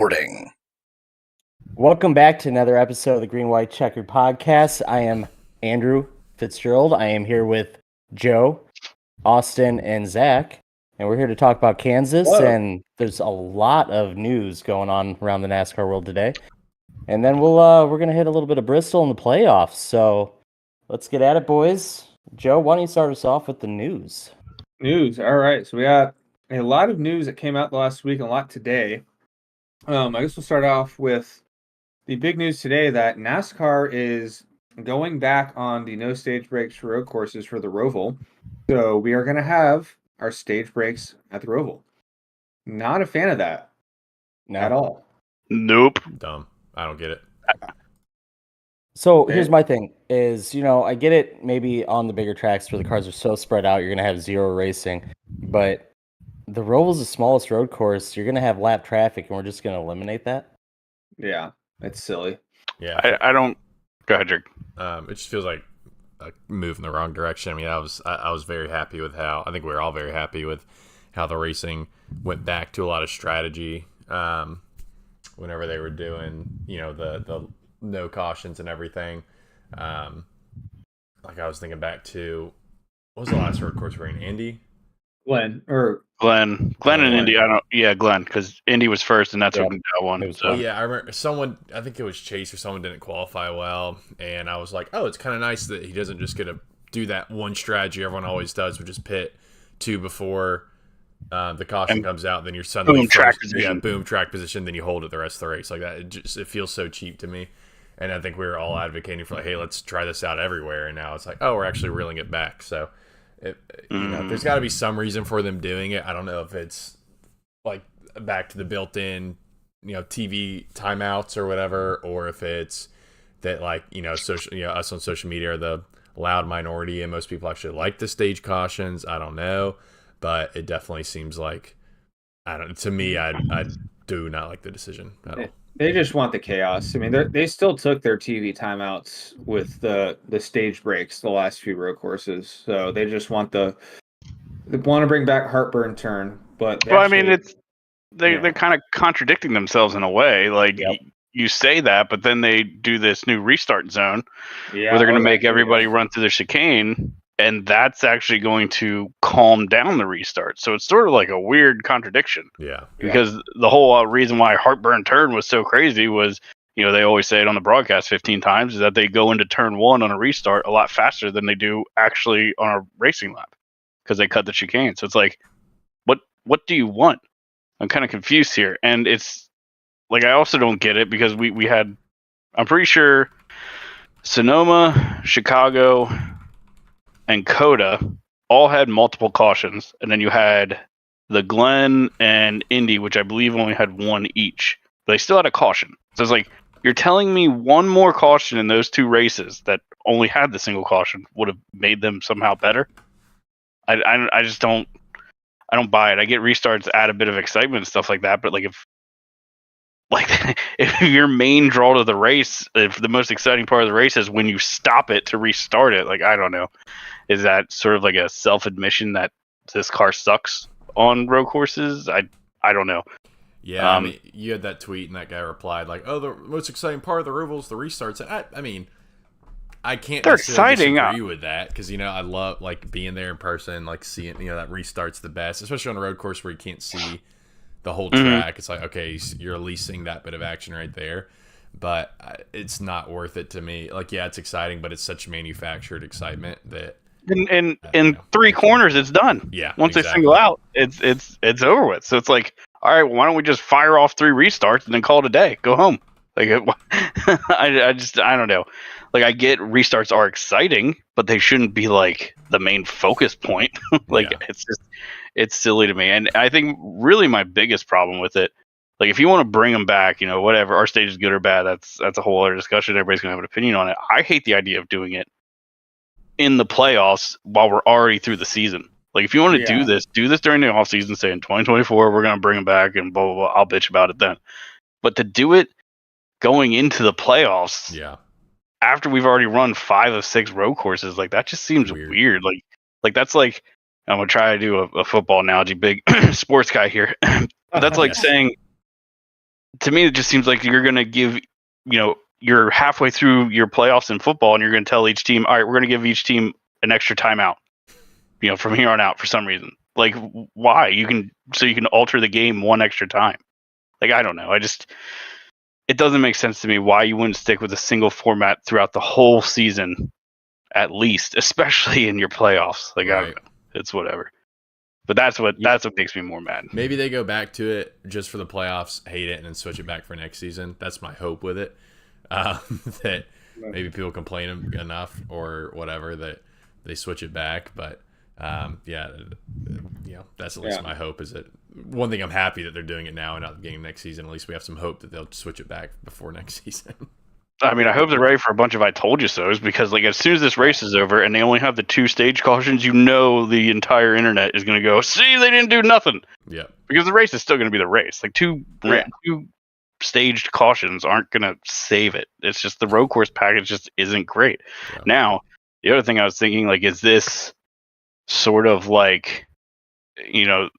Recording. Welcome back to another episode of the Green White Checkered Podcast. I am Andrew Fitzgerald. I am here with Joe, Austin, and Zach, and we're here to talk about Kansas. Hello. And there's a lot of news going on around the NASCAR world today. And then we're gonna hit a little bit of Bristol in the playoffs. So let's get at it, boys. Joe, why don't you start us off with the news? News. All right. So we got a lot of news that came out the last week and a lot today. I guess we'll start off with the big news today that NASCAR is going back on the no stage breaks road courses for the Roval. So we are going to have our stage breaks at the Roval. Not a fan of that at all. Nope. Dumb. I don't get it. So here's my thing is, I get it maybe on the bigger tracks where the cars are so spread out, you're going to have zero racing. But the Roval's the smallest road course. You're going to have lap traffic, and we're just going to eliminate that? Yeah, it's silly. Yeah. I don't. Go ahead, Jake. It just feels like a move in the wrong direction. I mean, I was very happy with how, I think we were all very happy with how the racing went back to a lot of strategy whenever they were doing, the no cautions and everything. Like I was thinking back to, what was the last road course we're in? Indy? Glenn Glenn and Indy. Glenn, because Indy was first, and that's what we got one. So. Yeah, I remember I think it was Chase or someone didn't qualify well, and I was like, oh, it's kind of nice that he doesn't just get to do that one strategy everyone always does, which is pit two before the caution comes out, then you're suddenly boom track position. Yeah, boom track position, then you hold it the rest of the race like that. It feels so cheap to me, and I think we were all advocating for like, hey, let's try this out everywhere, and now it's like, oh, we're actually reeling it back. So. There's got to be some reason for them doing it. I don't know if it's like back to the built-in, TV timeouts or whatever, or if it's that like social, us on social media are the loud minority and most people actually like the stage cautions. I don't know, but it definitely seems like to me, I do not like the decision at all. They just want the chaos. I mean, they still took their TV timeouts with the stage breaks the last few road courses. So they just want they want to bring back heartburn turn. But they're kind of contradicting themselves in a way. Like you say that, but then they do this new restart zone where they're going to make everybody run through the chicane. And that's actually going to calm down the restart. So it's sort of like a weird contradiction. Yeah. Because the whole reason why heartburn turn was so crazy was, they always say it on the broadcast 15 times, is that they go into turn one on a restart a lot faster than they do actually on a racing lap because they cut the chicane. So it's like, what do you want? I'm kind of confused here. And it's like, I also don't get it because we had, I'm pretty sure Sonoma, Chicago, and Coda all had multiple cautions, and then you had the Glen and Indy, which I believe only had one each. But they still had a caution. So it's like, you're telling me one more caution in those two races that only had the single caution would have made them somehow better? I just don't buy it. I get restarts, add a bit of excitement and stuff like that, but if your main draw to the race, if the most exciting part of the race is when you stop it to restart it, I don't know. Is that sort of like a self-admission that this car sucks on road courses? I don't know. Yeah, I mean, you had that tweet and that guy replied like, "Oh, the most exciting part of the Roval is the restarts." I mean, I can't necessarily disagree with that because I love being there in person, seeing that restart's the best, especially on a road course where you can't see the whole track. It's like, okay, you're at least seeing that bit of action right there, but it's not worth it to me. It's exciting, but it's such manufactured excitement that. In three corners, it's done. Yeah. Once they single out, it's over with. So it's like, all right, well, why don't we just fire off 3 restarts and then call it a day? Go home. I don't know. I get restarts are exciting, but they shouldn't be the main focus point. It's silly to me. And I think really my biggest problem with it, if you want to bring them back, whatever, our stage is good or bad, that's a whole other discussion. Everybody's gonna have an opinion on it. I hate the idea of doing it in the playoffs while we're already through the season. If you want to do this during the off season, say in 2024, we're going to bring them back and blah, blah, blah. I'll bitch about it then. But to do it going into the playoffs, after we've already run 5 of 6 road courses, that just seems weird. That's like, I'm going to try to do a football analogy, big sports guy here. That's like saying to me, it just seems like you're going to give, you're halfway through your playoffs in football, and you're going to tell each team, all right, we're going to give each team an extra timeout, from here on out for some reason. Like, why? You can alter the game one extra time. Like, I don't know. It doesn't make sense to me why you wouldn't stick with a single format throughout the whole season, at least, especially in your playoffs. Like, I don't know. It's whatever. But that's what makes me more mad. Maybe they go back to it just for the playoffs, hate it, and then switch it back for next season. That's my hope with it. That maybe people complain enough or whatever that they switch it back. But that's at least my hope. Is that one thing I'm happy that they're doing it now and not the beginning of next season. At least we have some hope that they'll switch it back before next season. I mean, I hope they're ready for a bunch of I told you so's, because like as soon as this race is over and they only have the 2 stage cautions, the entire internet is going to go, see, they didn't do nothing. Yeah. Because the race is still going to be the race. Like two staged cautions aren't going to save it. It's just the road course package just isn't great. Yeah. Now, the other thing I was thinking, like, is this sort of like, the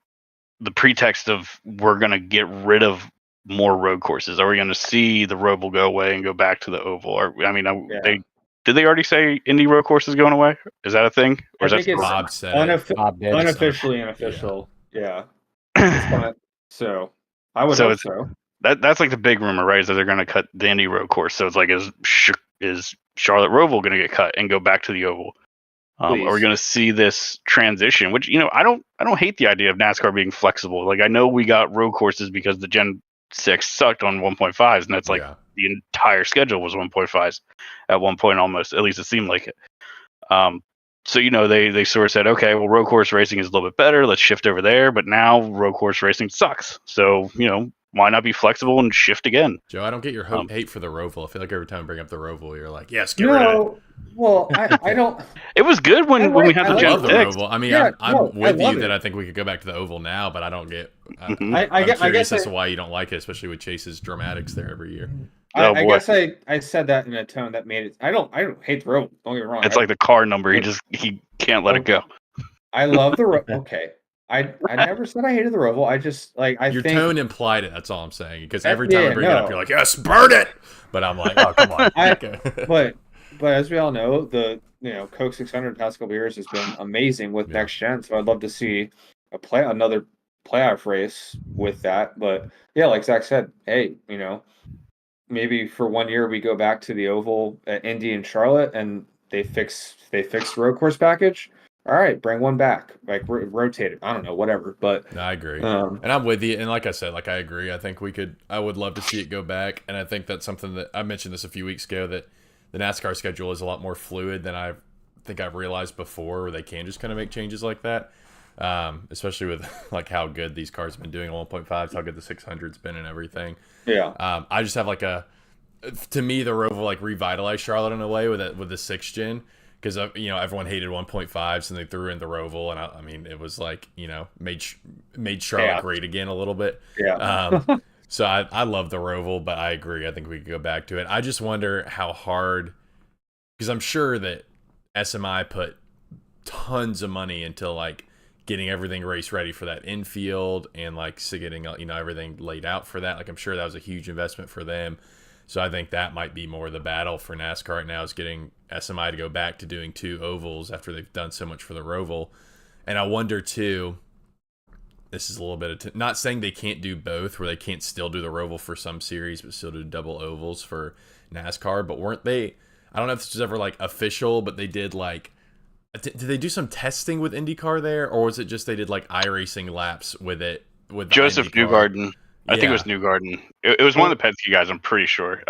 pretext of we're going to get rid of more road courses? Are we going to see the Roval go away and go back to the Oval? Did they already say Indy road course is going away? Is that a thing? Or is I think that Bob said unofficially unofficial. Yeah. So I would hope so. That's like the big rumor, right? Is that they're going to cut the Indy road course. So it's like, is Charlotte Roval going to get cut and go back to the Oval? Are we going to see this transition? Which I don't hate the idea of NASCAR being flexible. Like, I know we got road courses because the Gen 6 sucked on 1.5s, and that's like the entire schedule was 1.5s at one point almost. At least it seemed like it. So they sort of said, okay, well, road course racing is a little bit better. Let's shift over there. But now road course racing sucks. So why not be flexible and shift again? Joe, I don't get your hate for the Roval. I feel like every time I bring up the Roval, you're like, yes, get rid of it. Well, I don't. It was good when we had the Gen 6. I mean, I'm with you that I think we could go back to the Oval now, but I don't get. I guess as to why you don't like it, especially with Chase's dramatics there every year. I guess I said that in a tone that made it. I don't hate the Roval. Don't get me wrong. It's like the car number. He can't let it go. I love the Roval. Okay. I never said I hated the Roval. I just your tone implied it. That's all I'm saying. Because every time I bring it up, you're like, yes, burn it. But I'm like, oh, come on. But as we all know, the Coke 600 the past couple years has been amazing with next gen. So I'd love to see another playoff race with that. But yeah, like Zach said, hey, maybe for 1 year we go back to the Oval at Indy and Charlotte, and they fix the road course package. All right, bring one back, like rotate it. I don't know, whatever. But no, I agree, and I'm with you. And like I said, I agree. I think I would love to see it go back. And I think that's something that I mentioned this a few weeks ago, that the NASCAR schedule is a lot more fluid than I think I've realized before, where they can just kind of make changes like that. Especially with like how good these cars have been doing on 1.5s, how good the 600's been and everything. Yeah. I just have to me, the Roval revitalized Charlotte in a way with the 6th gen. Because everyone hated 1.5s and they threw in the Roval, and I mean it was made Charlotte great again a little bit. Yeah. So I love the Roval, but I agree. I think we could go back to it. I just wonder how hard, because I'm sure that SMI put tons of money into getting everything race ready for that infield and getting everything laid out for that. I'm sure that was a huge investment for them. So I think that might be more the battle for NASCAR right now, is getting SMI to go back to doing 2 ovals after they've done so much for the Roval. And I wonder too, this is a little bit of not saying they can't do both, where they can't still do the Roval for some series but still do double ovals for NASCAR. But weren't they? I don't know if this was ever official, but they did did they do some testing with IndyCar there, or was it just they did iRacing laps with it with Joseph Newgarden? I think it was Newgarden. It was one of the Penske guys, I'm pretty sure,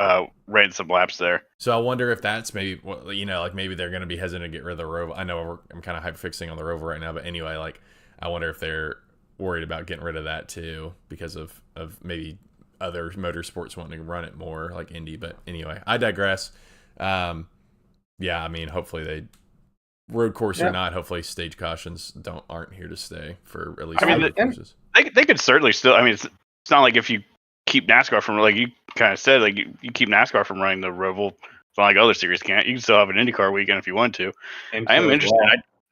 ran some laps there. So I wonder if that's maybe, maybe they're going to be hesitant to get rid of the Roval. I know I'm kind of hyper-fixing on the Roval right now, but anyway, I wonder if they're worried about getting rid of that too, because of maybe other motorsports wanting to run it more like Indy. But anyway, I digress. I mean, hopefully they, road course or not, hopefully stage cautions aren't here to stay for at least road courses. They could certainly still, I mean, it's not like if you keep NASCAR from, you kind of said, you keep NASCAR from running the Roval, it's not like other series can't. You can still have an IndyCar weekend if you want to. I am interested.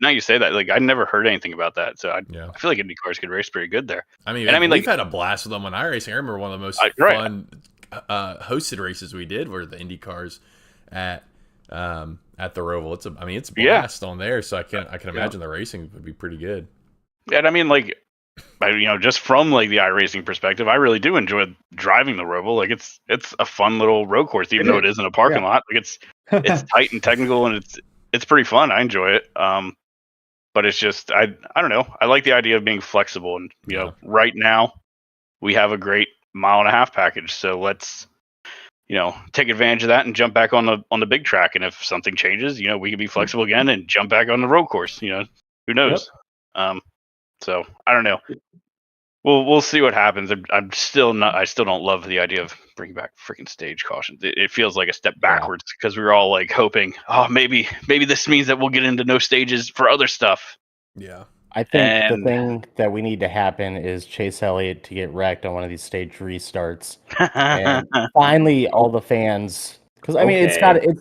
now you say that, like, I never heard anything about that. So I Yeah. feel like Indy cars could race pretty good there. I mean, And I mean, we've like, had a blast with them on iRacing. I remember one of the most right. fun hosted races we did were the Indy cars at the Roval. It's a blast on there. So I can imagine the racing would be pretty good. And I mean, like, just from like the iRacing perspective, I really do enjoy driving the Roval. Like, it's a fun little road course, even though it isn't a parking lot. Like, it's tight and technical, and it's pretty fun. I enjoy it. But it's just I don't know. I like the idea of being flexible, and right now we have a great 1.5 mile package. So let's take advantage of that and jump back on the big track. And if something changes, we can be flexible again and jump back on the road course. Who knows? Yep. So I don't know. We'll see what happens. I still don't love the idea of bringing back freaking stage cautions. It feels like a step backwards because we were all like hoping, maybe this means that we'll get into no stages for other stuff. Yeah. I think the thing that we need to happen is Chase Elliott to get wrecked on one of these stage restarts, and finally all the fans, because I mean it's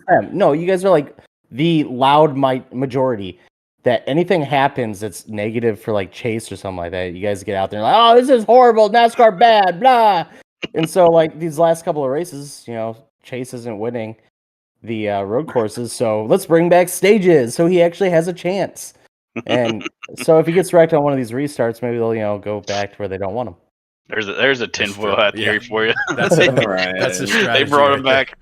them. No, you guys are like the loud majority. That anything happens that's negative for like Chase or something like that, you guys get out there and like, oh, this is horrible, NASCAR bad, blah. And so like these last couple of races, Chase isn't winning the road courses, so let's bring back stages so he actually has a chance. And so if he gets wrecked on one of these restarts, maybe they'll go back to where they don't want him. There's a tinfoil hat theory for you. That's right. That's a strategy. They brought him back.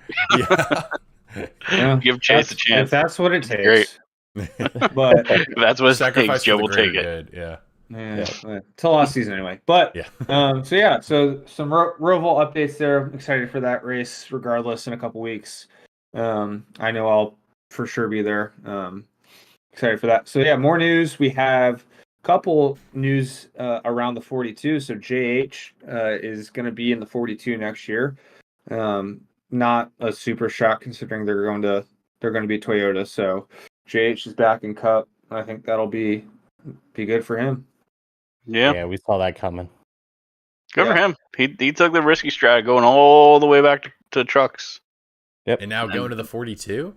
Yeah. Give Chase a chance. If that's what it takes. Great. But that's what it takes. Joe will take it. Good. Yeah. Till last season anyway. But so some Roval updates there. I'm excited for that race regardless in a couple weeks. I know I'll for sure be there. Excited for that. So more news. We have a couple news around the 42. So JH is going to be in the 42 next year. Not a super shock considering they're going to be Toyota. So JH is back in Cup. I think that'll be good for him. Yeah, we saw that coming. Good for him. He took the risky strat going all the way back to trucks. Yep. And now going to the 42?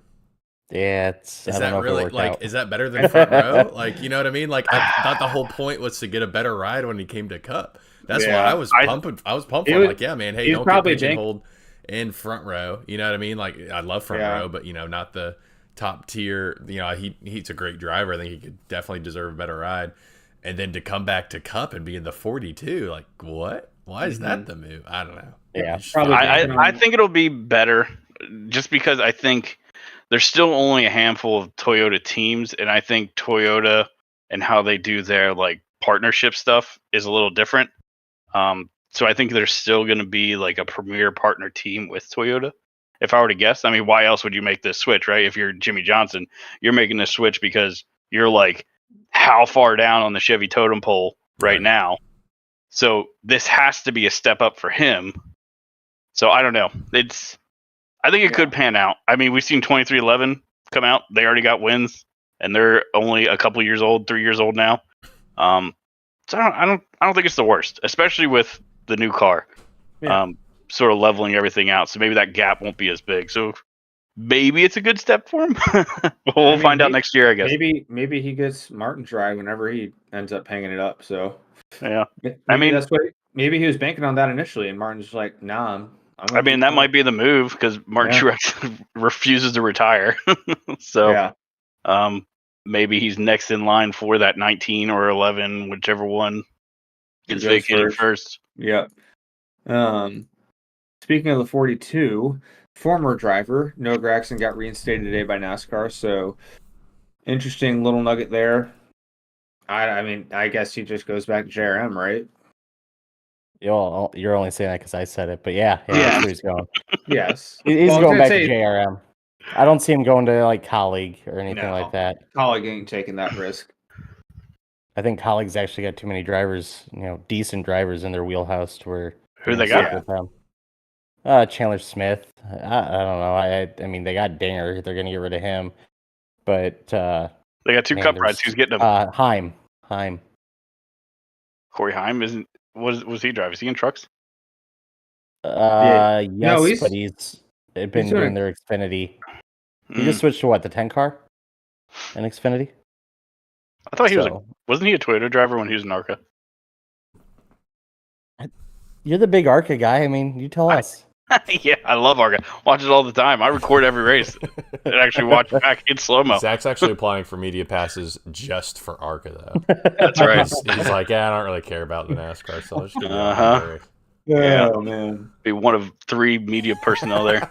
Yeah, is that really like is that better than front row? Like, you know what I mean? Like I thought the whole point was to get a better ride when he came to Cup. That's why I was pumping. I was pumped. I'm like, yeah, man, hey, don't get pigeonholed in front row. You know what I mean? Like I love front row, but not the top tier. He's a great driver. I think he could definitely deserve a better ride. And then to come back to Cup and be in the 42, like what? Why is that the move? I don't know. Yeah, probably. I think it'll be better, just because I think there's still only a handful of Toyota teams, and I think Toyota and how they do their like partnership stuff is a little different. So I think there's still going to be like a premier partner team with Toyota. If I were to guess, I mean, why else would you make this switch, right? If you're Jimmy Johnson, you're making this switch because you're like how far down on the Chevy totem pole right now. So this has to be a step up for him. So I don't know. I think it could pan out. I mean, we've seen 2311 come out. They already got wins, and they're only a couple years old, 3 years old now. So I don't think it's the worst, especially with the new car, sort of leveling everything out. So maybe that gap won't be as big. So maybe it's a good step for him. We'll find out next year, I guess. Maybe he gets Martin's ride whenever he ends up hanging it up. So maybe that's what. Maybe he was banking on that initially, and Martin's like, "Nah." I mean, that might be the move because Martin Truex refuses to retire. So maybe he's next in line for that 19 or 11, whichever one is vacated first. Yeah. Speaking of the 42, former driver Noah Gragson got reinstated today by NASCAR. So interesting little nugget there. I mean, I guess he just goes back to JRM, right? You're only saying that because I said it, but that's where he's going. Yes, he's going back to JRM. I don't see him going to like Colleague or anything like that. Colleague ain't taking that risk. I think Colleague's actually got too many drivers, decent drivers in their wheelhouse to where. Who they got? Chandler Smith. I don't know. I mean, they got Dinger. They're going to get rid of him, but they got two Cup rides. Who's getting them? Heim. Corey Heim isn't. Was he driving? Is he in trucks? Yes, but he's been doing their Xfinity. He just switched to what, the 10 car? An Xfinity? I thought he wasn't he a Toyota driver when he was in ARCA? You're the big ARCA guy. I mean, you tell us. Yeah, I love ARCA. Watch it all the time. I record every race and actually watch it back in slow-mo. Zach's actually applying for media passes just for ARCA, though. That's right. He's like, yeah, I don't really care about the NASCAR, so I'll just give it Uh-huh. a race. Yeah. Oh, man. Be one of 3 media personnel there.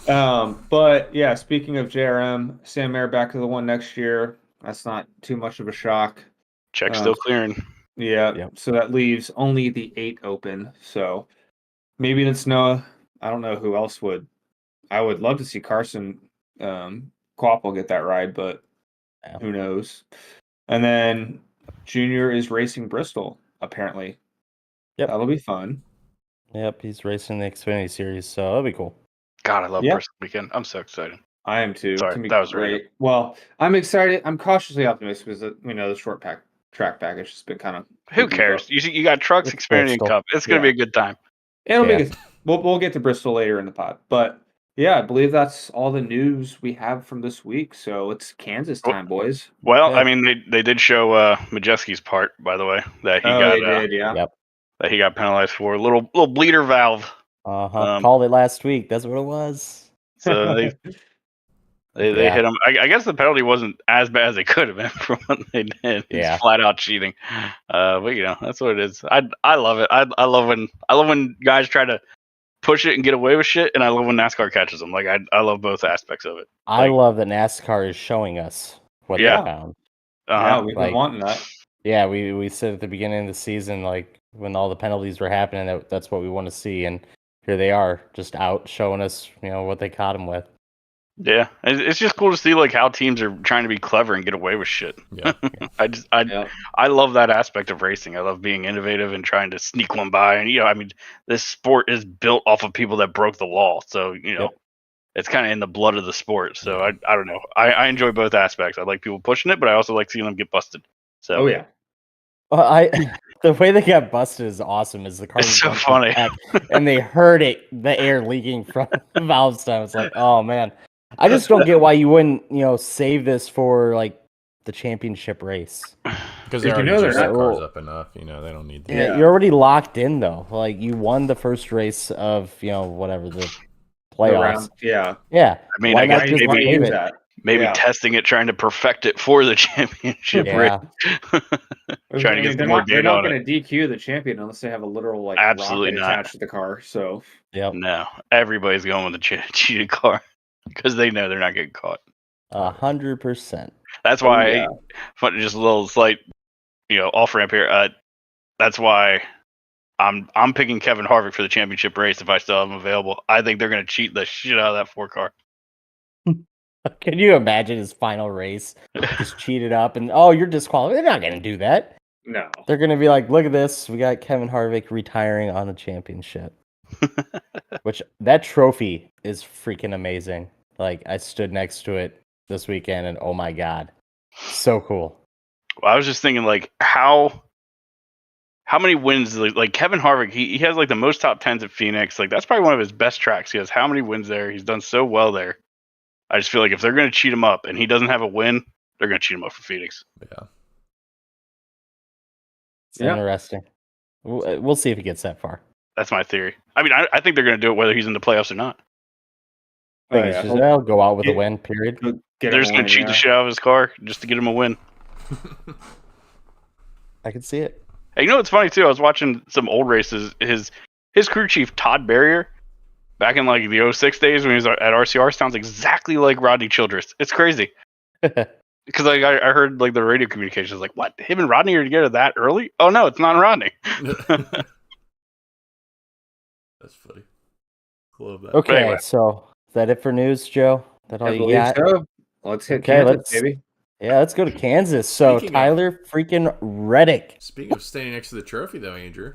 But yeah, speaking of JRM, Sam Mayer back to the one next year. That's not too much of a shock. Check still clearing. Yeah. Yep. So that leaves only the 8 open. So maybe it's Noah. I don't know who else would. I would love to see Carson Quapple get that ride, but who knows? And then Junior is racing Bristol, apparently. Yep. That'll be fun. Yep, he's racing the Xfinity Series, so that'll be cool. God, I love Bristol weekend. I'm so excited. I am too. Sorry, that was great. right. Well, I'm excited. I'm cautiously optimistic because the short track package has been kind of. Who cares? You got trucks, It's Xfinity, and Bristol. Cup. It's gonna be a good time. It'll be good. We'll get to Bristol later in the pod, but yeah, I believe that's all the news we have from this week. So it's Kansas time, boys. Well, I mean, they did show Majeski's part, by the way, that he did, yeah. Yep. That he got penalized for a little bleeder valve. Called it last week. That's what it was. So they hit him. I guess the penalty wasn't as bad as it could have been for what they did. It's flat out cheating. But that's what it is. I love it. I love when guys try to push it and get away with shit, and I love when NASCAR catches them. Like I love both aspects of it. I love that NASCAR is showing us what they found. Yeah, we've been wanting that. Yeah, we said at the beginning of the season, like when all the penalties were happening, that's what we want to see, and here they are, just out showing us, what they caught him with. Yeah, it's just cool to see like how teams are trying to be clever and get away with shit. Yeah, I love that aspect of racing. I love being innovative and trying to sneak one by. And I mean, this sport is built off of people that broke the law, so it's kind of in the blood of the sport. So I don't know. I enjoy both aspects. I like people pushing it, but I also like seeing them get busted. So yeah. Well, the way they got busted is awesome. Is the car was so funny, back, and they heard the air leaking from the valve stem. It's like, oh man. I just don't get why you wouldn't, save this for like the championship race. Because they already juiced their cars up enough. They don't need that. Yeah, you're already locked in though. Like you won the first race of whatever the playoffs. Yeah. I mean, I guess maybe testing it, trying to perfect it for the championship race. Trying to get some more data on it. They're not going to DQ the champion unless they have a literal absolutely rocket attached to the car. So no, everybody's going with the cheated car. Because they know they're not getting caught. 100%. That's why, just a little slight, off ramp here. That's why I'm picking Kevin Harvick for the championship race if I still have him available. I think they're going to cheat the shit out of that 4 car. Can you imagine his final race? Just cheated up and you're disqualified. They're not going to do that. No. They're going to be like, look at this. We got Kevin Harvick retiring on the championship. Which that trophy is freaking amazing. Like I stood next to it this weekend and oh my god, so cool. Well, I was just thinking like how many wins like Kevin Harvick, he has like the most top 10s at Phoenix. Like that's probably one of his best tracks. He has how many wins there? He's done so well there. I just feel like if they're going to cheat him up and he doesn't have a win, they're going to cheat him up for Phoenix. Yeah. It's interesting. We'll see if he gets that far. That's my theory. I mean, I think they're going to do it whether he's in the playoffs or not. They'll go out with a win, period. They're just going to cheat the shit out of his car just to get him a win. I can see it. Hey, what's funny, too? I was watching some old races. His crew chief, Todd Barrier, back in like the 06 days when he was at RCR, sounds exactly like Rodney Childress. It's crazy. Because like I heard like the radio communications like, what? Him and Rodney are together that early? Oh, no, it's not Rodney. That's funny. Love that. Okay, anyway. So is that it for news, Joe? That all you got? So. Let's hit Kansas, baby. Yeah, let's go to Kansas. So Tyler freaking Reddick. Speaking of standing next to the trophy, though, Andrew.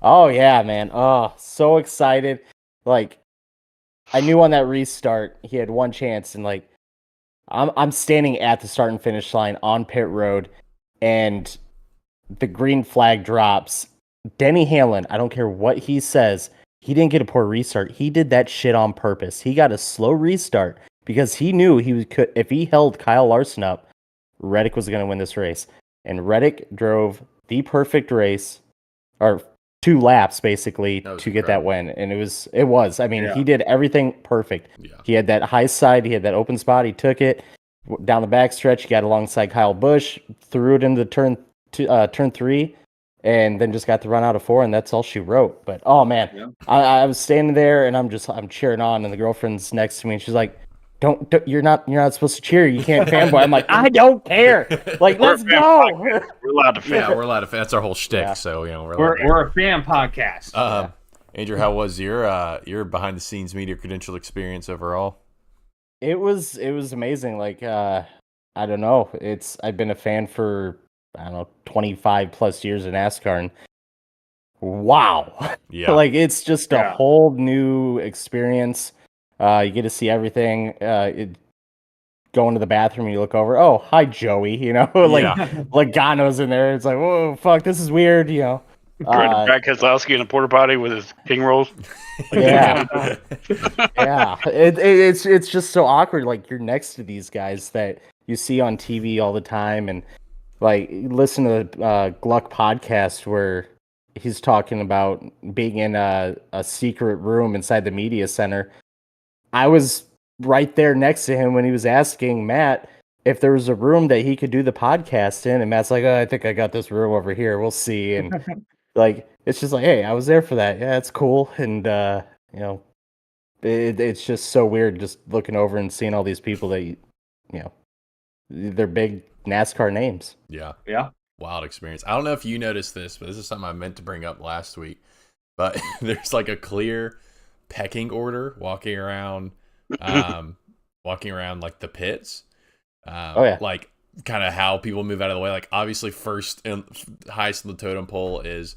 Oh yeah, man. Oh, so excited. Like, I knew on that restart he had one chance, and like, I'm standing at the start and finish line on pit road, and the green flag drops. Denny Hamlin, I don't care what he says, he didn't get a poor restart. He did that shit on purpose. He got a slow restart because he knew he could if he held Kyle Larson up Reddick was going to win this race. And Reddick drove the perfect race, or 2 laps basically, to get that win. And it was. I mean, he did everything perfect. Yeah. He had that high side, he had that open spot, he took it down the back stretch, he got alongside Kyle Busch, threw it into turn 3, and then just got the run out of 4, and that's all she wrote. But oh man, I was standing there and I'm cheering on, and the girlfriend's next to me, and she's like, Don't you're not supposed to cheer. You can't fanboy. I'm like, I don't care. Like, let's go. We're allowed to fan. Yeah, we're allowed to fan. That's our whole shtick. So we're a fan podcast. Andrew, how was your behind the scenes media credential experience overall? It was amazing. Like, I don't know. I've been a fan for 25 plus years in NASCAR, and wow, like it's just a whole new experience. You get to see everything. Going to the bathroom, and you look over. Oh, hi, Joey. Logano's in there. It's like, whoa, fuck, this is weird. Brad Keselowski in a porta potty with his king rolls. Yeah, yeah. It's just so awkward. Like, you're next to these guys that you see on TV all the time, and like listen to the Gluck podcast where he's talking about being in a secret room inside the media center. I was right there next to him when he was asking Matt if there was a room that he could do the podcast in, and Matt's like, "Oh, I think I got this room over here. We'll see." And like, it's just like, hey, I was there for that. Yeah, it's cool. And it's just so weird just looking over and seeing all these people that they're big NASCAR names. Yeah. Wild experience. I don't know if you noticed this, but this is something I meant to bring up last week. But there's like a clear pecking order walking around like the pits. Like kind of how people move out of the way. Like, obviously first and highest on the totem pole is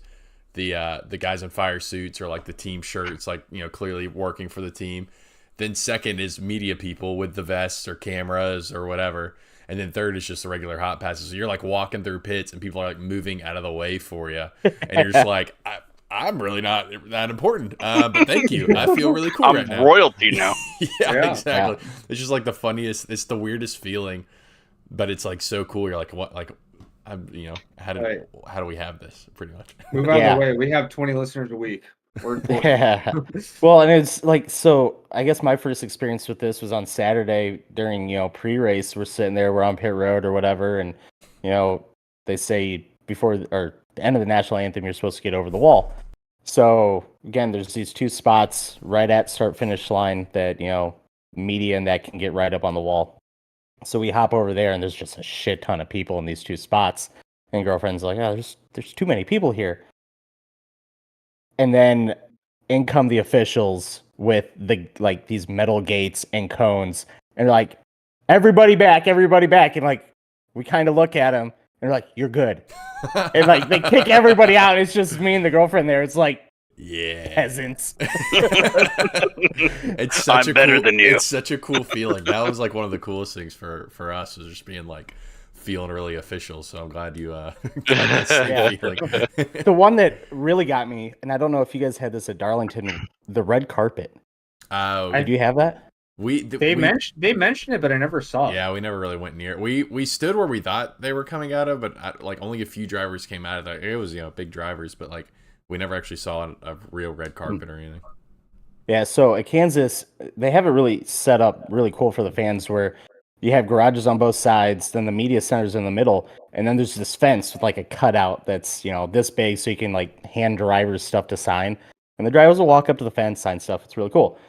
the guys in fire suits or like the team shirts, like, clearly working for the team. Then second is media people with the vests or cameras or whatever. And then third is just the regular hot passes. So you're like walking through pits and people are like moving out of the way for you. And you're just like, I'm really not that important, but thank you. I feel really cool right now. I'm royalty now. Yeah, exactly. Yeah. It's just like the funniest. It's the weirdest feeling, but it's like so cool. You're like, what? Like, how do we have this? Pretty much. Move out of the way. We have 20 listeners a week. Yeah. Well, and it's like, so I guess my first experience with this was on Saturday during pre-race. We're sitting there, we're on pit road or whatever, and they say before or the end of the national anthem, you're supposed to get over the wall. So again, there's these 2 spots right at start finish line that media and that can get right up on the wall. So we hop over there, and there's just a shit ton of people in these 2 spots. And girlfriend's like, "Oh, there's too many people here." And then in come the officials with these metal gates and cones, and they're like, everybody back, and like we kind of look at them. And they're like, "You're good." And like they kick everybody out. It's just me and the girlfriend there. It's like, peasants. It's such better than you. It's such a cool feeling. That was like one of the coolest things for us, was just being like feeling really official. So I'm glad you got that same feeling. The one that really got me, and I don't know if you guys had this at Darlington, the red carpet. Did you have that? They mentioned it, but I never saw it. Yeah, we never really went near it. We stood where we thought they were coming out of, but like only a few drivers came out of there. It was big drivers, but like we never actually saw a real red carpet or anything. Yeah, so at Kansas, they have it really set up really cool for the fans, where you have garages on both sides, then the media center's in the middle, and then there's this fence with like a cutout that's this big, so you can like hand drivers stuff to sign, and the drivers will walk up to the fence, sign stuff. It's really cool.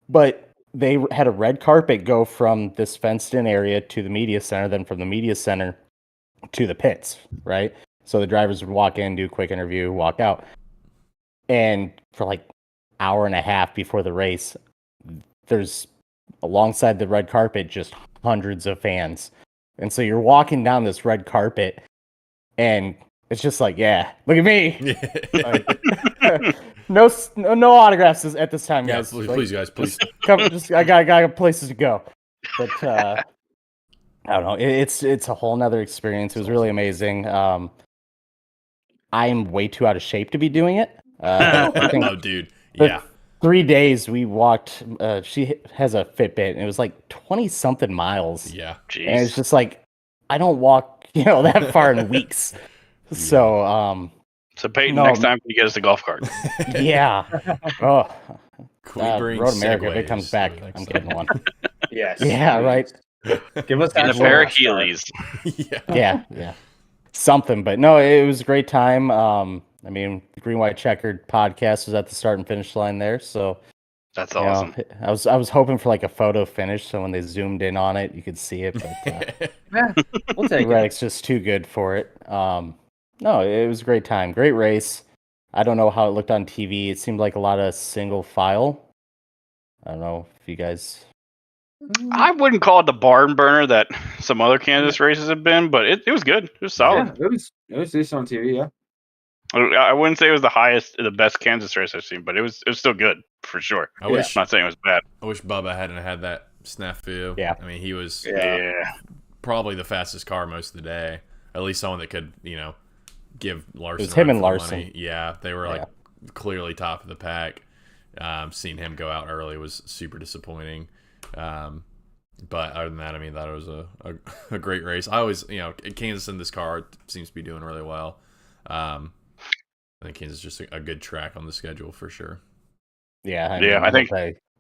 But they had a red carpet go from this fenced-in area to the media center, then from the media center to the pits, right? So the drivers would walk in, do a quick interview, walk out. And for like hour and a half before the race, there's alongside the red carpet just hundreds of fans. And so you're walking down this red carpet, and it's just like, yeah, look at me. No autographs at this time, guys. Yeah, please, guys, please. I got places to go. But I don't know. It's a whole nother experience. It was really amazing. I'm way too out of shape to be doing it. I think dude. Yeah. 3 days we walked. She has a Fitbit, and it was like 20-something miles. Yeah. Jeez. And it's just like, I don't walk, that far in weeks. So, So Peyton, No. next time you get us a golf cart. yeah. Oh, Can we bring Road America, if it Segways comes to back, the next I'm time? getting one. Yes. Yeah, right. Give us And a actual pair of NASCAR. Heelys. Yeah. Something, but no, it was a great time. I mean, the Green White Checkered podcast was at the start and finish line there, so That's you know, awesome. I was hoping for like a photo finish, so when they zoomed in on it, you could see it. But Yeah, we'll take it. Reddick's just too good for it. No, it was a great time, great race. I don't know how it looked on TV. It seemed like a lot of single file. I don't know if you guys. I wouldn't call it the barn burner that some other Kansas races have been, but it was good. It was solid. Yeah, it was decent on TV. Yeah. I wouldn't say it was the best Kansas race I've seen, but it was still good for sure. I wish I'm not saying it was bad. I wish Bubba hadn't had that snafu. Yeah. I mean, he was Yeah. probably the fastest car most of the day. At least someone that could, give Larson. It was him a run and for Larson. money. Yeah, they were clearly top of the pack. Seeing him go out early was super disappointing. But other than that, I mean, that was a great race. I always, Kansas in this car seems to be doing really well. I think Kansas is just a good track on the schedule for sure. Yeah, I think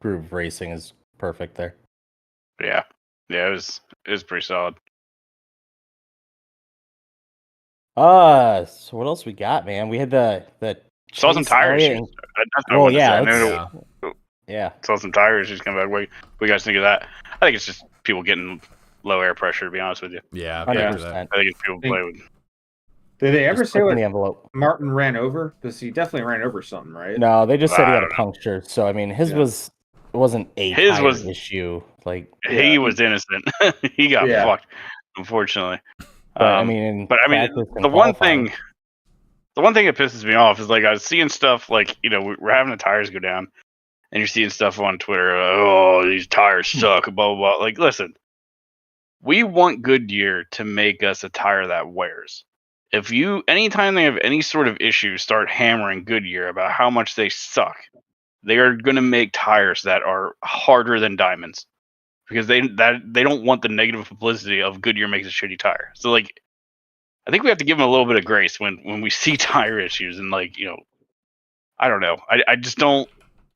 groove racing is perfect there. Yeah, it was pretty solid. So what else we got, man? We had the Saw some Chase tire Elliott issues. That's what I Well, wanted to yeah, say. I let's- knew Yeah, saw some tire issues come back. What you guys think of that? I think it's just people getting low air pressure. To be honest with you, Yeah, hundred back to that. percent. I think it's people play with. Did they ever Just say put in what the envelope? Martin ran over? Because he definitely ran over something, right? No, they just said he I had a don't know. puncture. So I mean, his Yeah. it wasn't a His tire was- issue. Like, He was innocent. He got Yeah. fucked, unfortunately. but I mean, the one thing that pisses me off is like I was seeing stuff like we're having the tires go down, and you're seeing stuff on Twitter. Oh, these tires suck. Blah blah blah. Like, listen, we want Goodyear to make us a tire that wears. Anytime they have any sort of issue, start hammering Goodyear about how much they suck. They are going to make tires that are harder than diamonds because they don't want the negative publicity of Goodyear makes a shitty tire. So like, I think we have to give them a little bit of grace when we see tire issues and I don't know. I just don't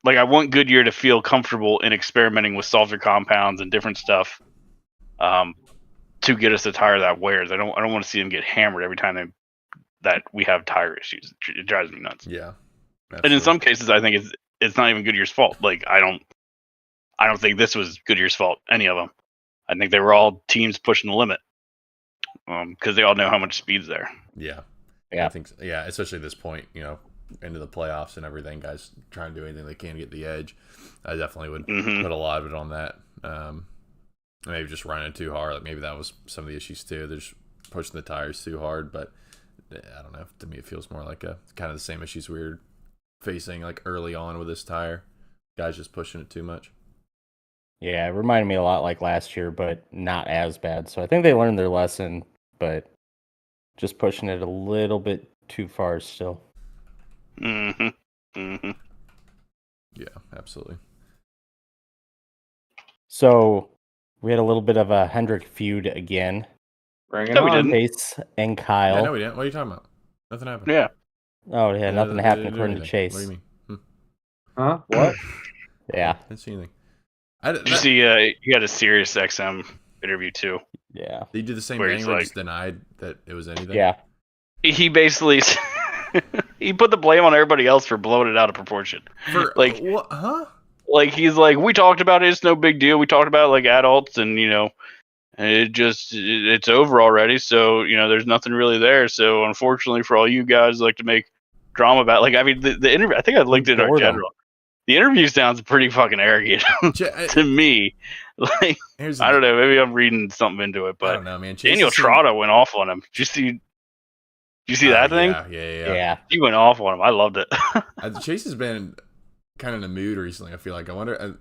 like. I want Goodyear to feel comfortable in experimenting with softer compounds and different stuff, to get us a tire that wears. I don't want to see them get hammered every time that we have tire issues. It drives me nuts. Yeah. And in some cases, I think it's not even Goodyear's fault. Like I don't think this was Goodyear's fault. Any of them. I think they were all teams pushing the limit. Because they all know how much speed's there. Yeah. Yeah. I think so. Yeah, especially at this point, into the playoffs and everything, guys trying to do anything they can to get the edge. I definitely would put a lot of it on that. Maybe just running too hard. Like maybe that was some of the issues too. They're just pushing the tires too hard, but I don't know. To me, it feels more like kind of the same issues we were facing like early on with this tire. Guys just pushing it too much. Yeah, it reminded me a lot like last year, but not as bad. So I think they learned their lesson, but just pushing it a little bit too far still. Mm-hmm. Mm-hmm. Yeah, absolutely. So we had a little bit of a Hendrick feud again. Bring it No, we on. didn't. Chase and Kyle. Yeah, no, we didn't. What are you talking about? Nothing happened. Yeah. Oh yeah, nothing They happened didn't do according to anything. Chase. What do you mean? Huh? What? Yeah, Didn't see anything. Did you see? He had a Sirius XM interview too. yeah, They did the same Where thing he's where he like- just denied that it was anything. yeah. He basically he put the blame on everybody else for blowing it out of proportion. For Like- what? Huh? Like he's like, we talked about it. It's no big deal. We talked about it like adults, and it's over already. So there's nothing really there. So unfortunately for all you guys like to make drama about, like I mean the interview. I think I linked it in our Boredom. general. The interview sounds pretty fucking arrogant to me. Like Here's the I don't know. Maybe I'm reading something into it, I but don't know, man. Chase Daniel has seen- Trotta went off on him. Did you see that thing? Yeah. He went off on him. I loved it. Chase has been kind of in a mood recently. I feel like I wonder,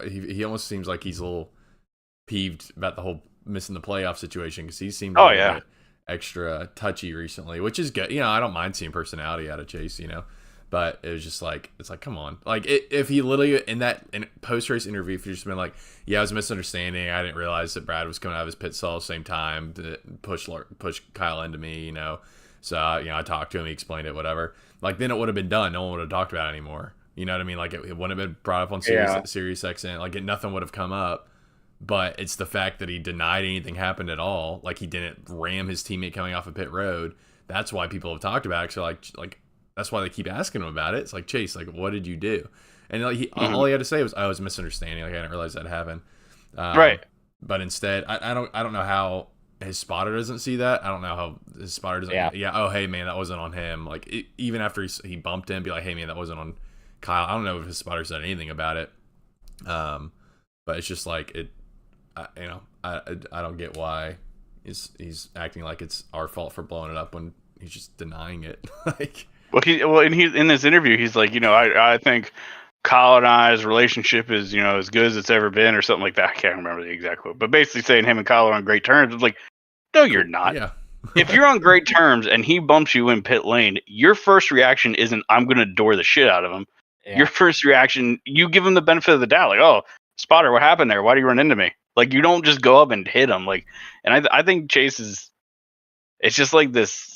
he almost seems like he's a little peeved about the whole missing the playoff situation because he seemed a little bit extra touchy recently, which is good. I don't mind seeing personality out of Chase. But it was just like, it's like, come on. Like, if he literally, in post-race interview, if you just been like, yeah, it was a misunderstanding. I didn't realize that Brad was coming out of his pit stall at the same time to push Kyle into me, you know. So, I talked to him, he explained it, whatever. Like, then it would have been done. No one would have talked about it anymore. You know what I mean? Like, it wouldn't have been brought up on Sirius XM. Like, nothing would have come up. But it's the fact that he denied anything happened at all. Like, he didn't ram his teammate coming off a pit road. That's why people have talked about it. So, like that's why they keep asking him about it. It's like, Chase, like, what did you do? And like all he had to say was, "Oh, it was a misunderstanding. Like, I didn't realize that happened." Right. But instead, I don't know how his spotter doesn't see that. I don't know how his spotter doesn't. Yeah. Oh, hey man, that wasn't on him. Like, even after he bumped him, be like, hey man, that wasn't on Kyle. I don't know if his spotter said anything about it. But it's just like it. I don't get why he's acting like it's our fault for blowing it up when he's just denying it. Like. Well, and he's in this interview, he's like, I think Kyle and I's relationship is, as good as it's ever been, or something like that. I can't remember the exact quote, but basically saying him and Kyle are on great terms. It's like, no, you're not. Yeah. If you're on great terms and he bumps you in pit lane, your first reaction isn't, I'm going to door the shit out of him. Yeah. Your first reaction, you give him the benefit of the doubt. Like, oh, spotter, what happened there? Why do you run into me? Like, you don't just go up and hit him. Like, and I think Chase it's just like this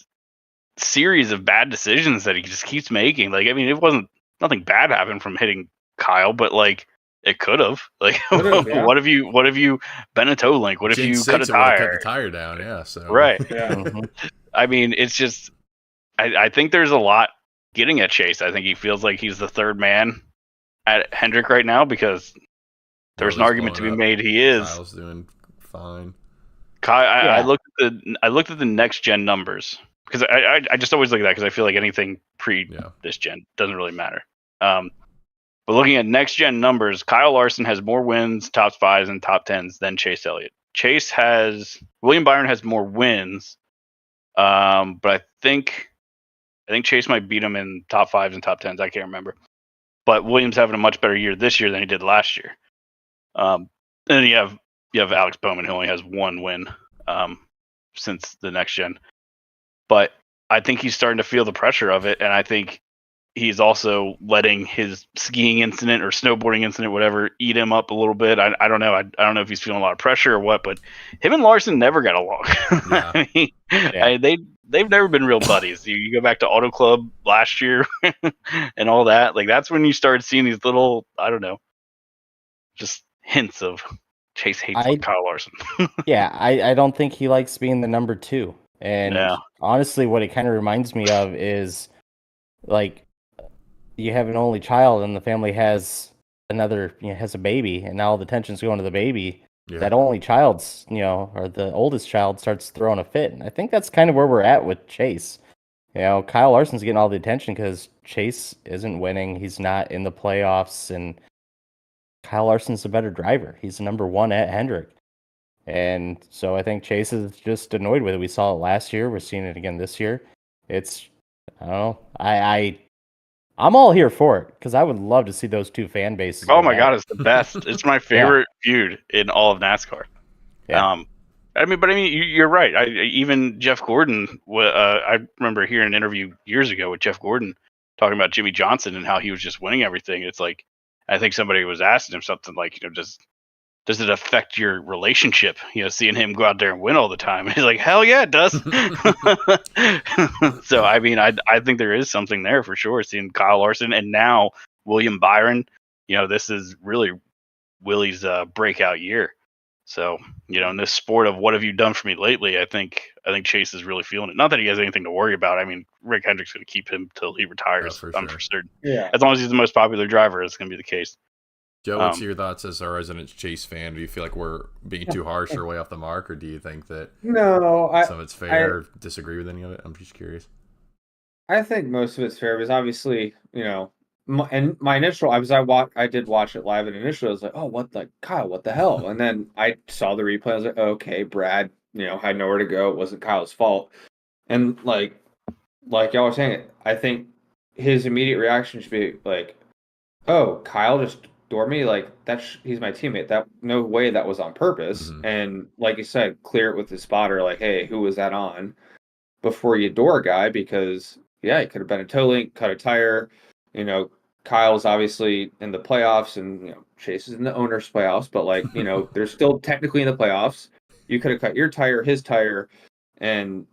series of bad decisions that he just keeps making. Like, I mean, nothing bad happened from hitting Kyle, but like it could have. Like, yeah. what have you bent a toe link? What if you cut a tire? Cut the tire down, yeah. So right. Yeah. I mean, it's just I think there's a lot getting at Chase. I think he feels like he's the third man at Hendrick right now because there's an argument to be made. He is. Kyle's doing fine. I looked at the next gen numbers. Because I just always look at that because I feel like anything this gen doesn't really matter. But looking at next gen numbers, Kyle Larson has more wins, top 5s, and top 10s than Chase Elliott. William Byron has more wins, but I think Chase might beat him in top 5s and top 10s. I can't remember. But Williams having a much better year this year than he did last year. And then you have Alex Bowman, who only has one win since the next gen. But I think he's starting to feel the pressure of it, and I think he's also letting his skiing incident or snowboarding incident, whatever, eat him up a little bit. I don't know. I don't know if he's feeling a lot of pressure or what, but him and Larson never got along. Yeah. I mean, they've never been real buddies. You go back to Auto Club last year and all that. Like, that's when you started seeing these little, I don't know, just hints of Chase hates Kyle Larson. Yeah, I don't think he likes being the number 2. And honestly, what it kind of reminds me of is, like, you have an only child and the family has has a baby, and now all the attention's going to the baby. Yeah. That only child's, or the oldest child starts throwing a fit. And I think that's kind of where we're at with Chase. Kyle Larson's getting all the attention because Chase isn't winning. He's not in the playoffs, and Kyle Larson's a better driver. He's the number 1 at Hendrick. And so I think Chase is just annoyed with it. We saw it last year. We're seeing it again this year. I don't know. I'm all here for it because I would love to see those two fan bases. Oh my God, it's the best. It's my favorite feud in all of NASCAR. Yeah. You're right. Even Jeff Gordon. I remember hearing an interview years ago with Jeff Gordon talking about Jimmy Johnson and how he was just winning everything. It's like, I think somebody was asking him something like, does it affect your relationship? Seeing him go out there and win all the time. He's like, hell yeah, it does. So, I mean, I think there is something there for sure. Seeing Kyle Larson and now William Byron, this is really Willie's breakout year. So, in this sport of what have you done for me lately, I think Chase is really feeling it. Not that he has anything to worry about. I mean, Rick Hendrick's going to keep him till he retires. For certain. Yeah. As long as he's the most popular driver, it's going to be the case. Joe, what's your thoughts as a resident Chase fan? Do you feel like we're being too harsh or way off the mark, or do you think that some of it's fair? Or disagree with any of it? I'm just curious. I think most of it's fair because obviously, my initial, I did watch it live, and initially I was like, oh, Kyle, what the hell? And then I saw the replay. I was like, okay, Brad, had nowhere to go. It wasn't Kyle's fault. And like y'all were saying, I think his immediate reaction should be like, oh, Kyle just door me, like he's my teammate. That no way that was on purpose. Mm-hmm. And like you said, clear it with the spotter, like, hey, who was that on? Before you door a guy, because yeah, he could have been a toe link, cut a tire. You know, Kyle's obviously in the playoffs, and Chase is in the owners' playoffs, but like they're still technically in the playoffs. You could have cut your tire, his tire, and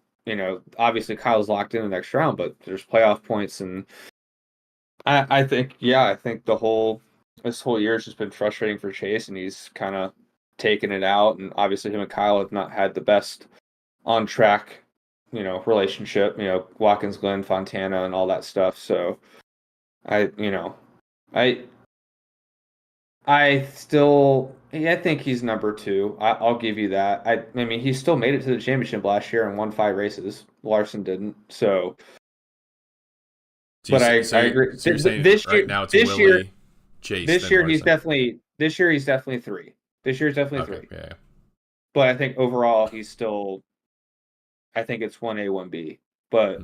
obviously Kyle's locked in the next round, but there's playoff points, and I think this whole year has just been frustrating for Chase, and he's kind of taken it out, and obviously him and Kyle have not had the best on track, relationship, Watkins Glen, Fontana, and all that stuff. So I think he's number two. I'll give you that. I mean, he still made it to the championship last year and won 5 races. Larson didn't. So but I agree. So you're saying this right year, now it's this Willie, year, Chase. this then year Larson. This year he's definitely 3. This year is definitely 3. Yeah. But I think overall he's still. I think it's 1A, 1B. But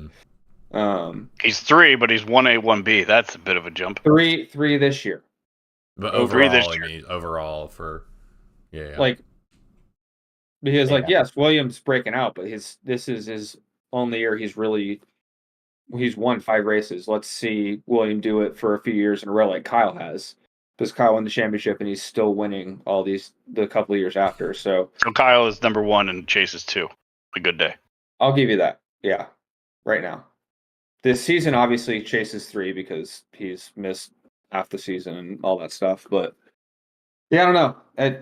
he's 3, but he's 1A, 1B. That's a bit of a jump. 3 this year. But Three this overall, year. I mean, overall for because yes, Williams breaking out, but this is his only year he's won 5 races. Let's see William do it for a few years in a row like Kyle has. Because Kyle won the championship and he's still winning the couple of years after. So Kyle is number 1 and Chase is 2. A good day. I'll give you that. Yeah. Right now. This season, obviously, Chase is 3 because he's missed half the season and all that stuff. But yeah, I don't know. I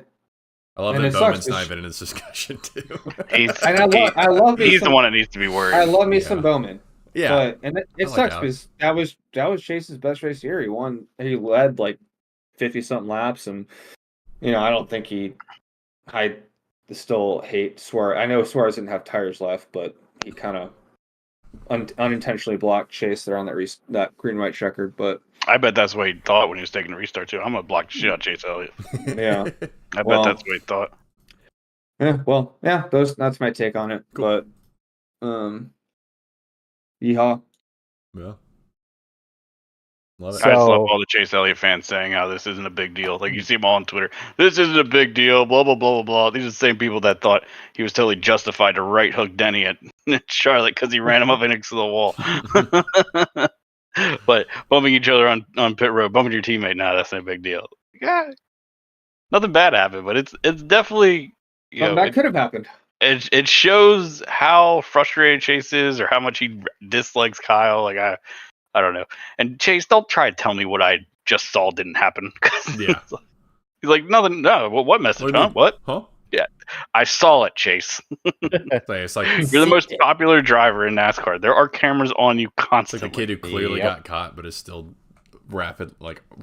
love that Bowman's not even in this discussion too. He's the one that needs to be worried. I love me some Bowman. Yeah, but it sucks because that was Chase's best race year. He led like 50 something laps, and I don't think I still hate Suarez. I know Suarez didn't have tires left, but he kind of unintentionally blocked Chase there on that green white checkered. But I bet that's what he thought when he was taking the restart too. I'm gonna block the shit out of Chase Elliott. Yeah, I bet that's what he thought. Yeah, well, yeah, that's my take on it. Cool. But yeehaw. Yeah. Love it. I just love all the Chase Elliott fans saying how this isn't a big deal. Like, you see them all on Twitter. This isn't a big deal, blah, blah, blah, blah, blah. These are the same people that thought he was totally justified to right hook Denny at Charlotte because he ran him up next to the wall. But bumping each other on pit road, bumping your teammate, that's not a big deal. Yeah, nothing bad happened, but it's definitely that could have happened. It shows how frustrated Chase is or how much he dislikes Kyle. Like, I don't know. And Chase, don't try to tell me what I just saw didn't happen. Yeah. He's like, nothing. No, what message? Huh? What? Huh? Yeah, I saw it, Chase. It's like you're the most popular driver in NASCAR. There are cameras on you constantly. It's like the kid who clearly got caught, but is still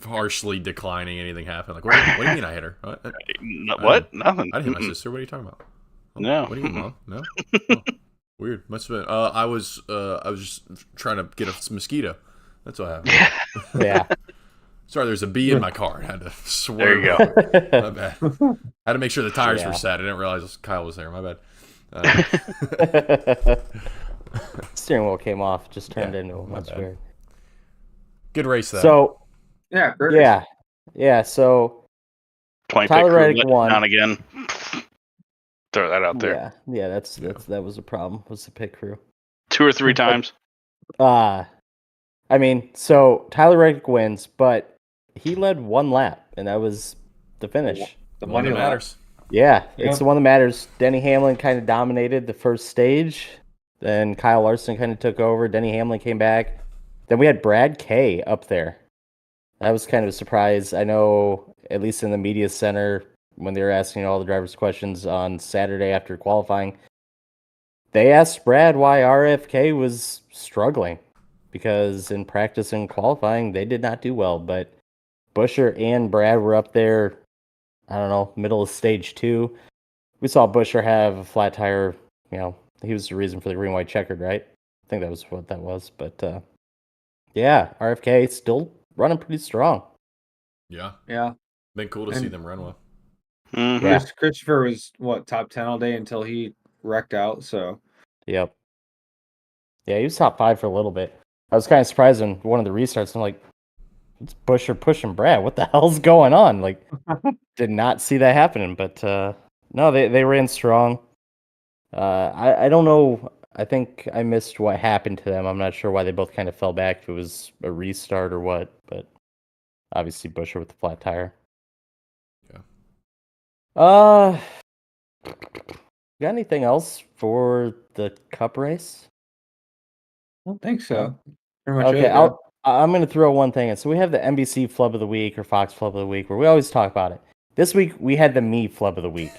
harshly declining anything happened. Like, what do you mean I hit her? What? Nothing. I didn't hit my sister. What are you talking about? No. What do you mean, Mom? No. Oh, weird. Must have been. I was just trying to get a mosquito. That's what happened. Yeah. Sorry, there's a bee in my car. I had to swerve. There you go. My bad. I had to make sure the tires were set. I didn't realize Kyle was there. My bad. Steering wheel came off. Just turned into a much weird. Good race, though. So, yeah. Yeah. So, 20 Tyler Reddick won. Down again. Throw that out there. Yeah. That was a problem. Was the pit crew 2 or 3 times? I mean, so Tyler Reddick wins, but he led 1 lap, and that was the finish. The one that matters. Yeah, it's the one that matters. Denny Hamlin kind of dominated the first stage. Then Kyle Larson kind of took over. Denny Hamlin came back. Then we had Brad Kay up there. That was kind of a surprise. I know, at least in the media center, when they were asking all the drivers questions on Saturday after qualifying, they asked Brad why RFK was struggling. Because in practice and qualifying, they did not do well. But Buescher and Brad were up there, I don't know, middle of stage 2. We saw Buescher have a flat tire. He was the reason for the green-white checkered, right? I think that was what that was. But, yeah, RFK still running pretty strong. Yeah. Yeah. Been cool to see them run well. Mm-hmm. Yeah. Christopher was, top 10 all day until he wrecked out, so. Yep. Yeah, he was top 5 for a little bit. I was kind of surprised in one of the restarts. I'm like, it's Buescher pushing Brad. What the hell's going on? Like, did not see that happening. But no, they ran strong. I don't know I think I missed what happened to them. I'm not sure why they both kind of fell back. If it was a restart or what, but obviously Buescher with the flat tire. Yeah. Got anything else for the Cup race? I don't think so. No. Pretty much Okay, it, yeah. I'm going to throw one thing in. So we have the NBC flub of the week or Fox flub of the week, where we always talk about it. This week we had the me flub of the week.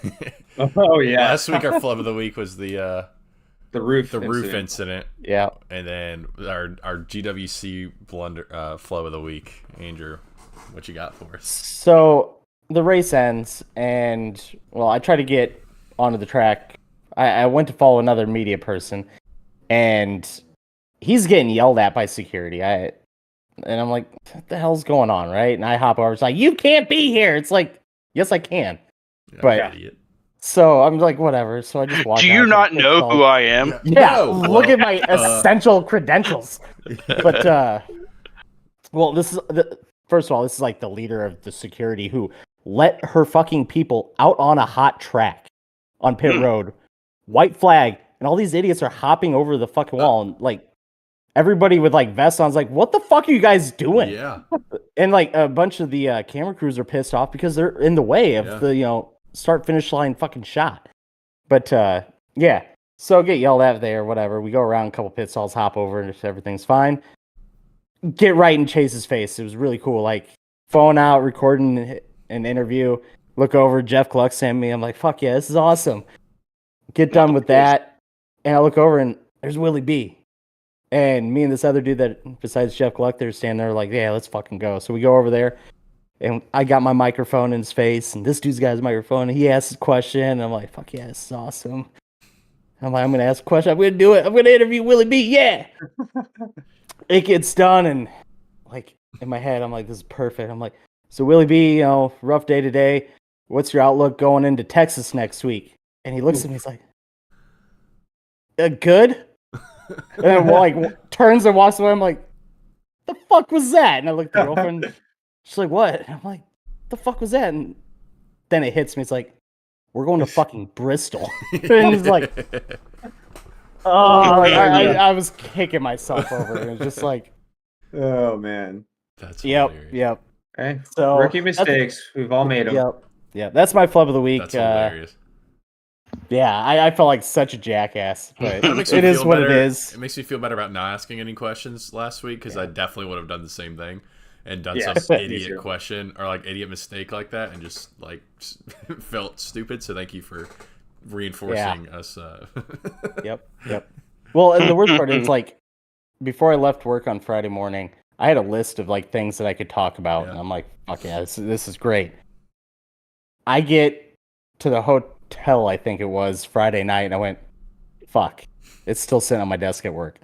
Oh yeah. Last week our flub of the week was the roof incident. Yeah. And then our GWC blunder flub of the week. Andrew, what you got for us? So the race ends, and well, I try to get onto the track. I went to follow another media person, and he's getting yelled at by security. And I'm like, what the hell's going on, right? And I hop over. It's like, you can't be here. It's like, yes, I can. Yeah, but idiot. So I'm like, whatever. So I just walk. Do you not know who I am? Yeah, No. look at my essential credentials. But well, this is first of all, this is like the leader of the security who let her fucking people out on a hot track on pit road, white flag, and all these idiots are hopping over the fucking wall, and like everybody with like vests on is like, what the fuck are you guys doing? Yeah. And like a bunch of the camera crews are pissed off because they're in the way of the start finish line fucking shot. But yeah, so get yelled at there, whatever. We go around a couple pit stalls, hop over, and everything's fine. Get right in Chase's face. It was really cool. Like phone out, recording an interview. Look over, Jeff Gluck sent me. I'm like, fuck yeah, this is awesome. Get done with that, and I look over and there's Willie B. And me and this other dude that besides Jeff Gluck, they're standing there like, yeah, let's fucking go. So we go over there. And I got my microphone in his face, and this dude's got his microphone, and he asks a question, and I'm like, fuck yeah, this is awesome. I'm like, I'm going to ask a question. I'm going to do it. I'm going to interview Willie B. Yeah. It gets done, and like in my head, I'm like, this is perfect. I'm like, so Willie B., rough day today. What's your outlook going into Texas next week? And he looks at me, he's like, good? And then like turns and walks away. I'm like, the fuck was that? And I look at the girlfriend. She's like, what? And I'm like, the fuck was that? And then it hits me. It's like, we're going to fucking Bristol. And it's like, I was kicking myself over it. It was just like, oh man, that's yep. Okay, so rookie mistakes. We've all made them. Yep. That's my flub of the week. That's hilarious. Yeah, I felt like such a jackass, but it is what it is. It makes me feel better about not asking any questions last week because I definitely would have done the same thing and done some idiot question or like idiot mistake like that and just like felt stupid. So thank you for reinforcing us. Yep. Well, and the worst part is like before I left work on Friday morning, I had a list of like things that I could talk about, and I'm like, fuck yeah, this is great. I get to the hotel, I think it was Friday night, and I went, fuck, it's still sitting on my desk at work.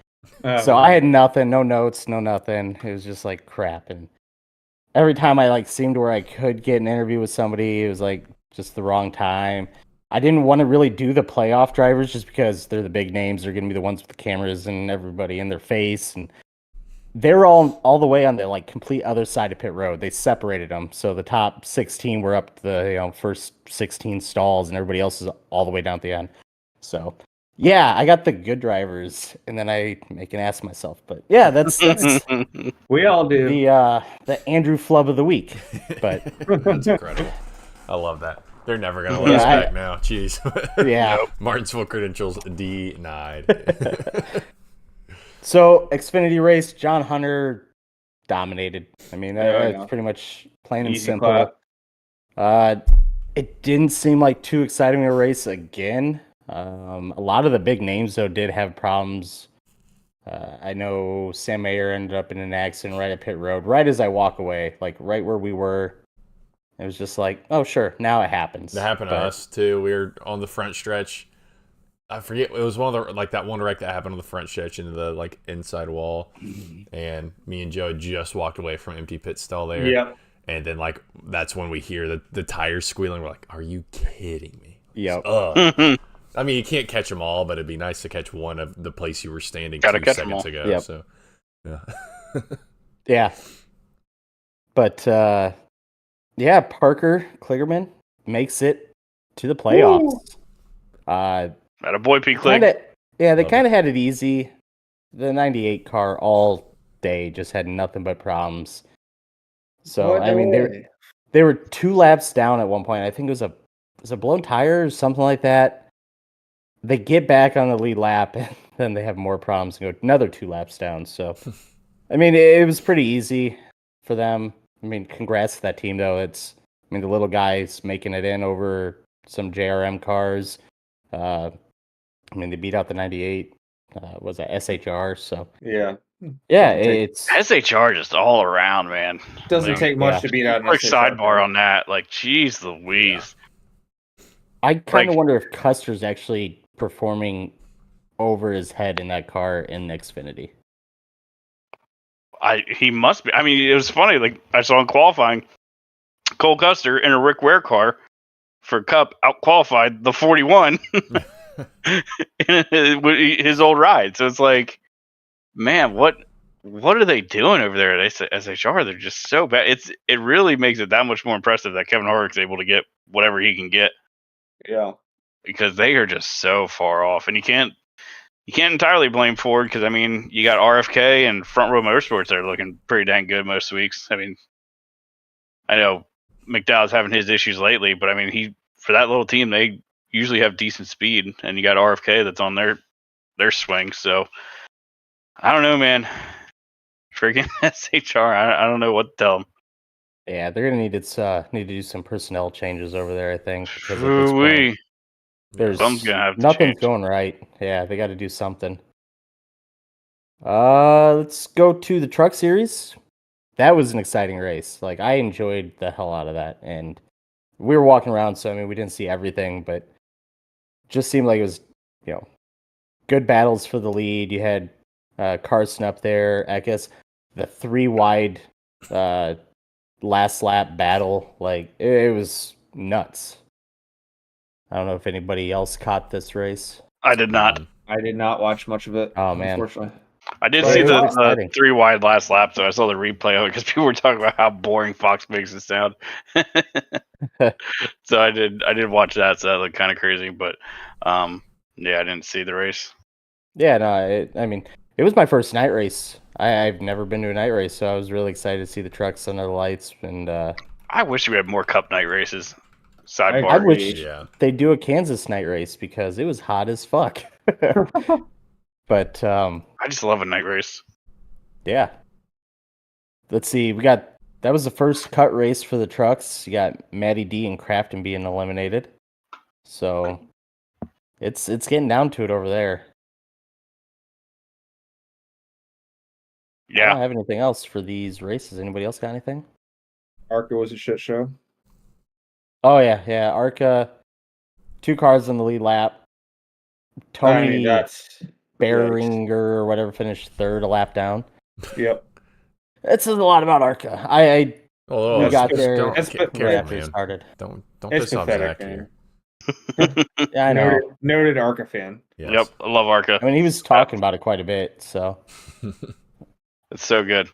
So I had nothing, no notes, no nothing. It was just like crap. And every time I like seemed where I could get an interview with somebody, it was like just the wrong time. I didn't want to really do the playoff drivers just because they're the big names. They're going to be the ones with the cameras and everybody in their face. And they're all the way on the like complete other side of pit road. They separated them. So the top 16 were up the first 16 stalls and everybody else is all the way down at the end. So yeah, I got the good drivers, and then I make an ass of myself. But yeah, that's we all do. The Andrew flub of the week. But that's incredible. I love that. They're never gonna let us back now. Jeez. Yeah. Martinsville credentials denied. So Xfinity race, John Hunter dominated. I mean, that's pretty much plain and simple. It didn't seem like too exciting a race again. A lot of the big names, though, did have problems. I know Sam Mayer ended up in an accident right at pit road, right as I walk away, like right where we were. It was just like, oh, sure, now it happens. That happened to us, too. We were on the front stretch. I forget, it was one of the, like that one wreck that happened on the front stretch into the like inside wall. And me and Joe just walked away from empty pit stall there. Yeah. And then like, that's when we hear the tires squealing. We're like, are you kidding me? Yep. I mean, you can't catch them all, but it'd be nice to catch one of the place you were standing 2 seconds ago. Yep. So, yeah. Yeah. But, yeah, Parker Kligerman makes it to the playoffs. Atta boy, P. Clig. Yeah, they Love kind of had it easy. The 98 car all day just had nothing but problems. So, What? I No mean, way. they were 2 laps down at one point. I think it was a blown tire or something like that. They get back on the lead lap, and then they have more problems and go another 2 laps down. So, I mean, it was pretty easy for them. I mean, congrats to that team, though. The little guys making it in over some JRM cars. They beat out the 98. Was that SHR? So, Yeah. yeah, Doesn't take- it's SHR just all around, man. Doesn't Like, take much yeah. to beat out an quick SHR sidebar car. on that. Like, geez Louise. I kind of Like- wonder if Custer's actually performing over his head in that car in Xfinity. He must be. I mean, it was funny. Like, I saw in qualifying, Cole Custer in a Rick Ware car for Cup out qualified the 41 in his old ride. So it's like, man, what are they doing over there at SHR? They're just so bad. It really makes it that much more impressive that Kevin Harvick's able to get whatever he can get, Yeah. because they are just so far off. And you can't entirely blame Ford, because I mean, you got RFK and Front Row Motorsports that are looking pretty dang good most weeks. I mean, I know McDowell's having his issues lately, but I mean, for that little team, they usually have decent speed, and you got RFK that's on their swing. So I don't know, man. Freaking SHR, I don't know what to tell them. Yeah, they're gonna need to do some personnel changes over there. I think because at this point, Ooh-wee. there's Something's gonna have to nothing's change. going right. Yeah, they got to do something. Let's go to the Truck Series. That was an exciting race. Like, I enjoyed the hell out of that, and we were walking around, so I mean, we didn't see everything, but just seemed like it was, good battles for the lead. You had Carson up there. I guess the 3 wide last lap battle, like it was nuts. I don't know if anybody else caught this race. I did not. I did not watch much of it. Oh, man. Unfortunately. I did But see it was the exciting. 3 wide last lap, so I saw the replay of it because people were talking about how boring Fox makes it sound. So I did watch that, so that looked kind of crazy, but yeah, I didn't see the race. Yeah, no, it was my first night race. I've never been to a night race, so I was really excited to see the trucks under the lights. And I wish we had more Cup night races. I Sidebar. I wish Yeah. they'd do a Kansas night race because it was hot as fuck. But I just love a night race. yeah. Let's see. That was the first cut race for the trucks. You got Matty D and Crafton being eliminated. So it's getting down to it over there. I Yeah. don't have anything else for these races. Anybody else got anything? Arca was a shit show. Oh yeah. Arca, 2 cars in the lead lap. Tony that's Behringer or whatever finished third, a lap down. Yep. That says a lot about Arca. Oh, We got just there don't- It's careful, right after it man. started. Don't It's piss off pathetic, Zach here. man. Yeah, I know. Noted Arca fan. Yes. Yep, I love Arca. I mean, he was talking about it quite a bit. So It's so good.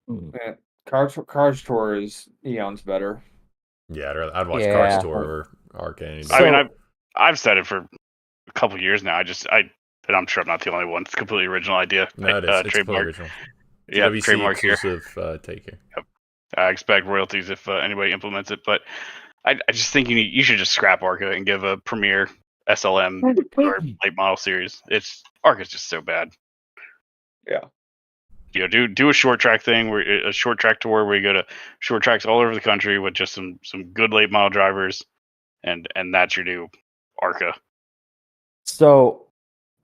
Yeah. Cars Tour is eons better. Yeah, I'd watch Yeah. Cars Tour over Arcane. So- I mean, I've said it for a couple of years now. And I'm sure I'm not the only one. It's a completely original idea. No, it is. It's completely Trademark. original. Yeah, GWC trademark here. exclusive take here. I expect royalties if anybody implements it, but I just think you should just scrap Arca and give a premier SLM or late model series. Arca's just so bad. Yeah. Do a short track thing, a short track tour where you go to short tracks all over the country with just some good late model drivers, and that's your new Arca. So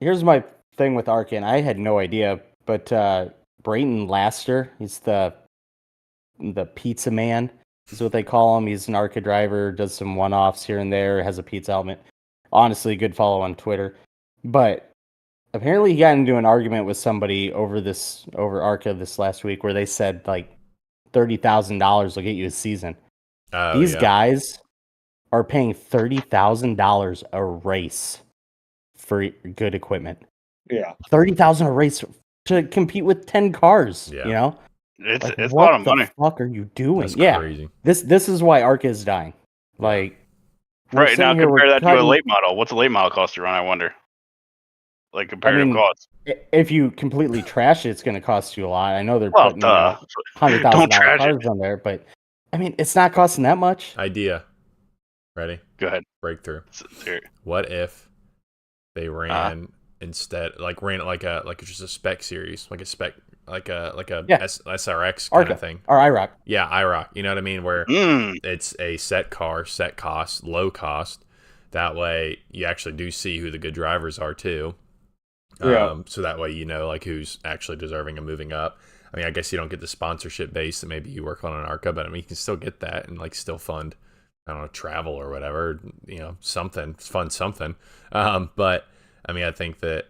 here's my thing with Arca, and I had no idea, but Brayton Laster, he's the pizza man, is what they call him. He's an Arca driver, does some one-offs here and there, has a pizza element. Honestly, good follow on Twitter. But apparently he got into an argument with somebody over Arca this last week where they said like $30,000 will get you a season. Oh, These yeah. guys are paying $30,000 a race for good equipment. Yeah. $30,000 a race to compete with 10 cars. Yeah. You know, It's Like, a what lot of money. the fuck are you doing? That's yeah, crazy. this is why Arca is dying. Like, we're Right now, sitting here, compare we're that to a cutting- late model. What's a late model cost to run? I wonder. like comparative costs. If you completely trash it, it's going to cost you a lot. I know they're Well, putting $100,000 Don't trash cars it. on there, but I mean, it's not costing that much. Idea. Ready? Go ahead. Breakthrough. Here. What if they ran instead, like just a spec series, like a SRX kind of thing, or IROC? Yeah, IROC. You know what I mean? Where it's a set car, set cost, low cost. That way, you actually do see who the good drivers are too. So that way, you know, like who's actually deserving of moving up. I mean, I guess you don't get the sponsorship base that maybe you work on an ARCA, but I mean, you can still get that and like still fund, I don't know, travel or whatever, you know, something, fund something. But I mean, I think that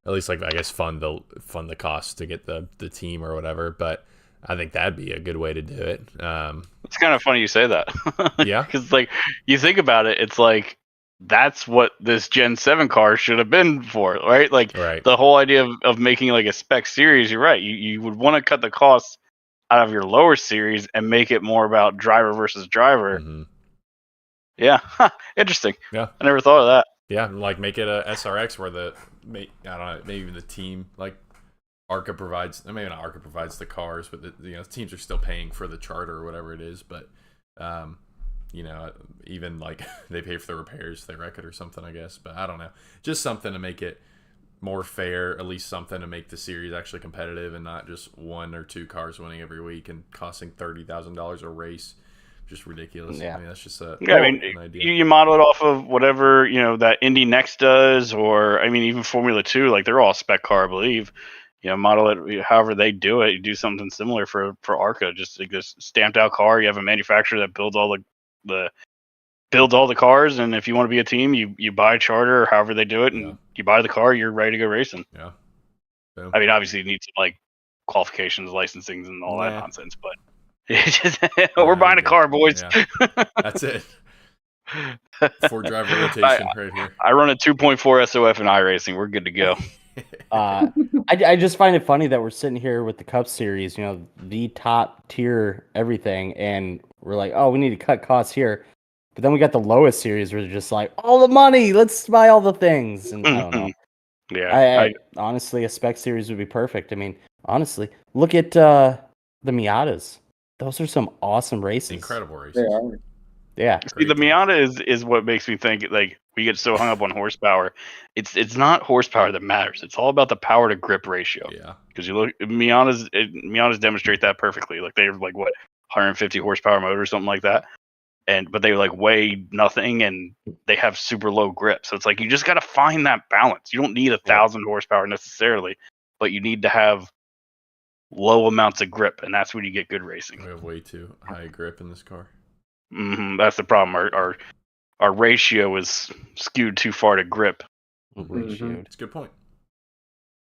at least like, I guess fund the cost to get the team or whatever. But I think that'd be a good way to do it. It's kind of funny you say that. Yeah. Because like you think about it, it's like, that's what this Gen 7 car should have been for, right? Like the whole idea of making like a spec series, you're right. You would want to cut the costs out of your lower series and make it more about driver versus driver. Mm-hmm. Yeah. Interesting. Yeah. I never thought of that. Yeah. Like make it a SRX where I don't know, maybe even the team, like ARCA provides, maybe not ARCA provides the cars, but the teams are still paying for the charter or whatever it is. But, you know, even like they pay for the repairs if they wreck it or something, I guess. But I don't know. Just something to make it more fair, at least something to make the series actually competitive and not just one or two cars winning every week and costing $30,000 a race. Just ridiculous. Yeah. I mean, that's just an idea. You model it off of whatever, you know, that Indy Next does, or I mean, even Formula 2, like they're all spec car, I believe. You know, model it however they do it. You do something similar for ARCA, just like this stamped out car. You have a manufacturer that builds all the cars, and if you want to be a team, you buy a charter or however they do it, and you buy the car, you're ready to go racing. Yeah. Boom. I mean, obviously you need some like qualifications, licensings, and all that nonsense, but we're buying a car, boys. Yeah. That's it. 4-driver rotation right here. I run a 2.4 SOF in iRacing. We're good to go. I just find it funny that we're sitting here with the Cup Series, you know, the top tier everything, and we're like, oh, we need to cut costs here. But then we got the lowest series where they're just like, all the money, let's buy all the things. And I don't know. Yeah. I honestly, a spec series would be perfect. I mean, honestly, look at the Miatas. Those are some awesome races. Incredible races. They are. Yeah. See, the Miata is what makes me think like we get so hung up on horsepower. It's not horsepower that matters. It's all about the power to grip ratio. Yeah. Because you look, Miatas demonstrate that perfectly. Like they're like what 150 horsepower motor or something like that. But they like weigh nothing and they have super low grip. So it's like you just got to find that balance. You don't need 1,000 horsepower necessarily, but you need to have low amounts of grip, and that's when you get good racing. We have way too high grip in this car. That's the problem. Our ratio is skewed too far to grip. It's a good point.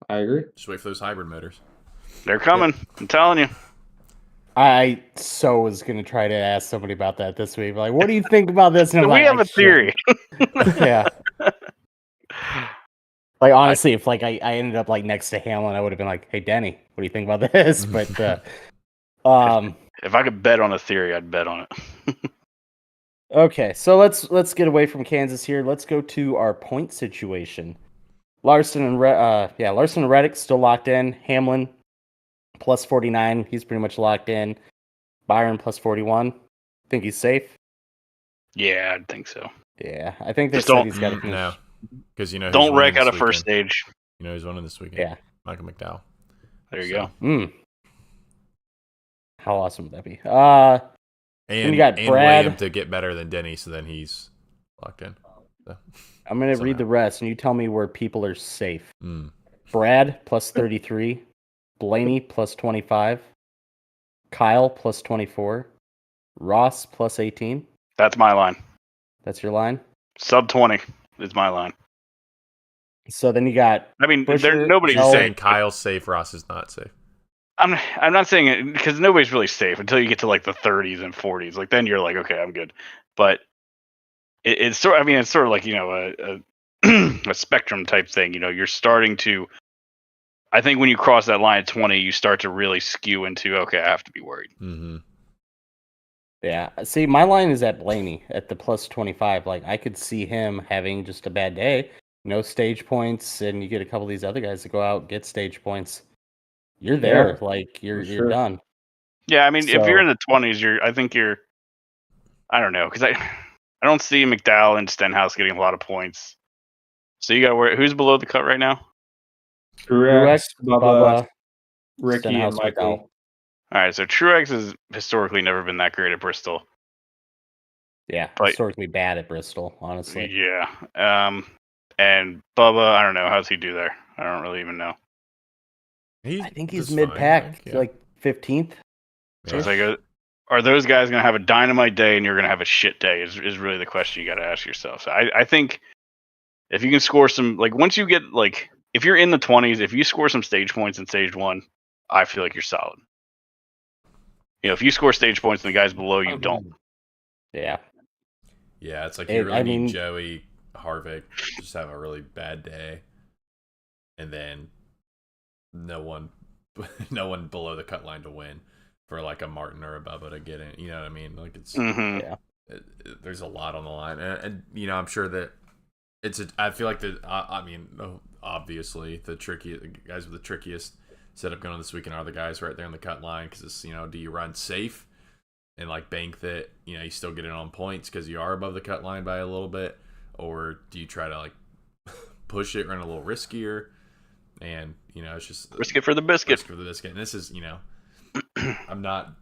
I agree. Just wait for those hybrid motors. They're coming. I'm telling you. I was going to try to ask somebody about that this week. Like, what do you think about this? And we have a theory. Yeah. Like, honestly, if like I ended up like next to Hamlin, I would have been like, hey, Denny, what do you think about this? But if I could bet on a theory, I'd bet on it. Okay, so let's get away from Kansas here. Let's go to our point situation. Larson and Reddick still locked in. Hamlin plus 49. He's pretty much locked in. Byron plus 41. Think he's safe? Yeah, I think so. Yeah, I think they Just said he's got to finish. No, because don't wreck out of first stage. You know who's winning this weekend? Yeah, Michael McDowell. There you go. How awesome would that be? And you got Brad William to get better than Denny, so then he's locked in. So, I'm going to read the rest, and you tell me where people are safe. Mm. Brad, plus 33. Blaney, plus 25. Kyle, plus 24. Ross, plus 18. That's my line. That's your line? Sub 20 is my line. So then you got... I mean, Busher, nobody's You're saying Kyle's safe, Ross is not safe. I'm not saying it because nobody's really safe until you get to like the 30s and 40s. Like then you're like, okay, I'm good. But it's sort of like, you know, a spectrum type thing. You know, you're starting to. I think when you cross that line at 20, you start to really skew into, okay, I have to be worried. Mm-hmm. Yeah. See, my line is at Blaney at the plus 25. Like I could see him having just a bad day, no stage points, and you get a couple of these other guys to go out get stage points, you're there. Like you're done. Yeah, I mean, if you're So- in the 20s, I think you're. I don't know, because I don't see McDowell and Stenhouse getting a lot of points. So you got to worry. Who's below the cut right now? Truex, Bubba, Ricky, Stenhouse, and Michael. McDowell. All right, so Truex has historically never been that great at Bristol. Yeah, But- historically bad at Bristol, honestly. Yeah. And Bubba, I don't know. How's he do there? I don't really even know. I think he's just fine, mid-pack, yeah. like 15th. So it's like, are those guys going to have a dynamite day and you're going to have a shit day? Is really the question you got to ask yourself. So I think if you can score some, like once you get like, if you're in the 20s, if you score some stage points in stage 1, I feel like you're solid. You know, if you score stage points and the guys below you don't. Yeah. Yeah, it's like you really I need mean- Joey Harvick just have a really bad day, and then no one below the cut line to win for like a Martin or a Bubba to get in. You know what I mean? Like it's Mm-hmm. there's a lot on the line, and you know I'm sure that I feel like obviously the guys with the trickiest setup going on this weekend are the guys right there on the cut line because it's do you run safe and like bank that you still get in on points because you are above the cut line by a little bit, or do you try to like push it, run a little riskier, and it's just Risk it for the biscuit. risk for the biscuit. And this is I'm not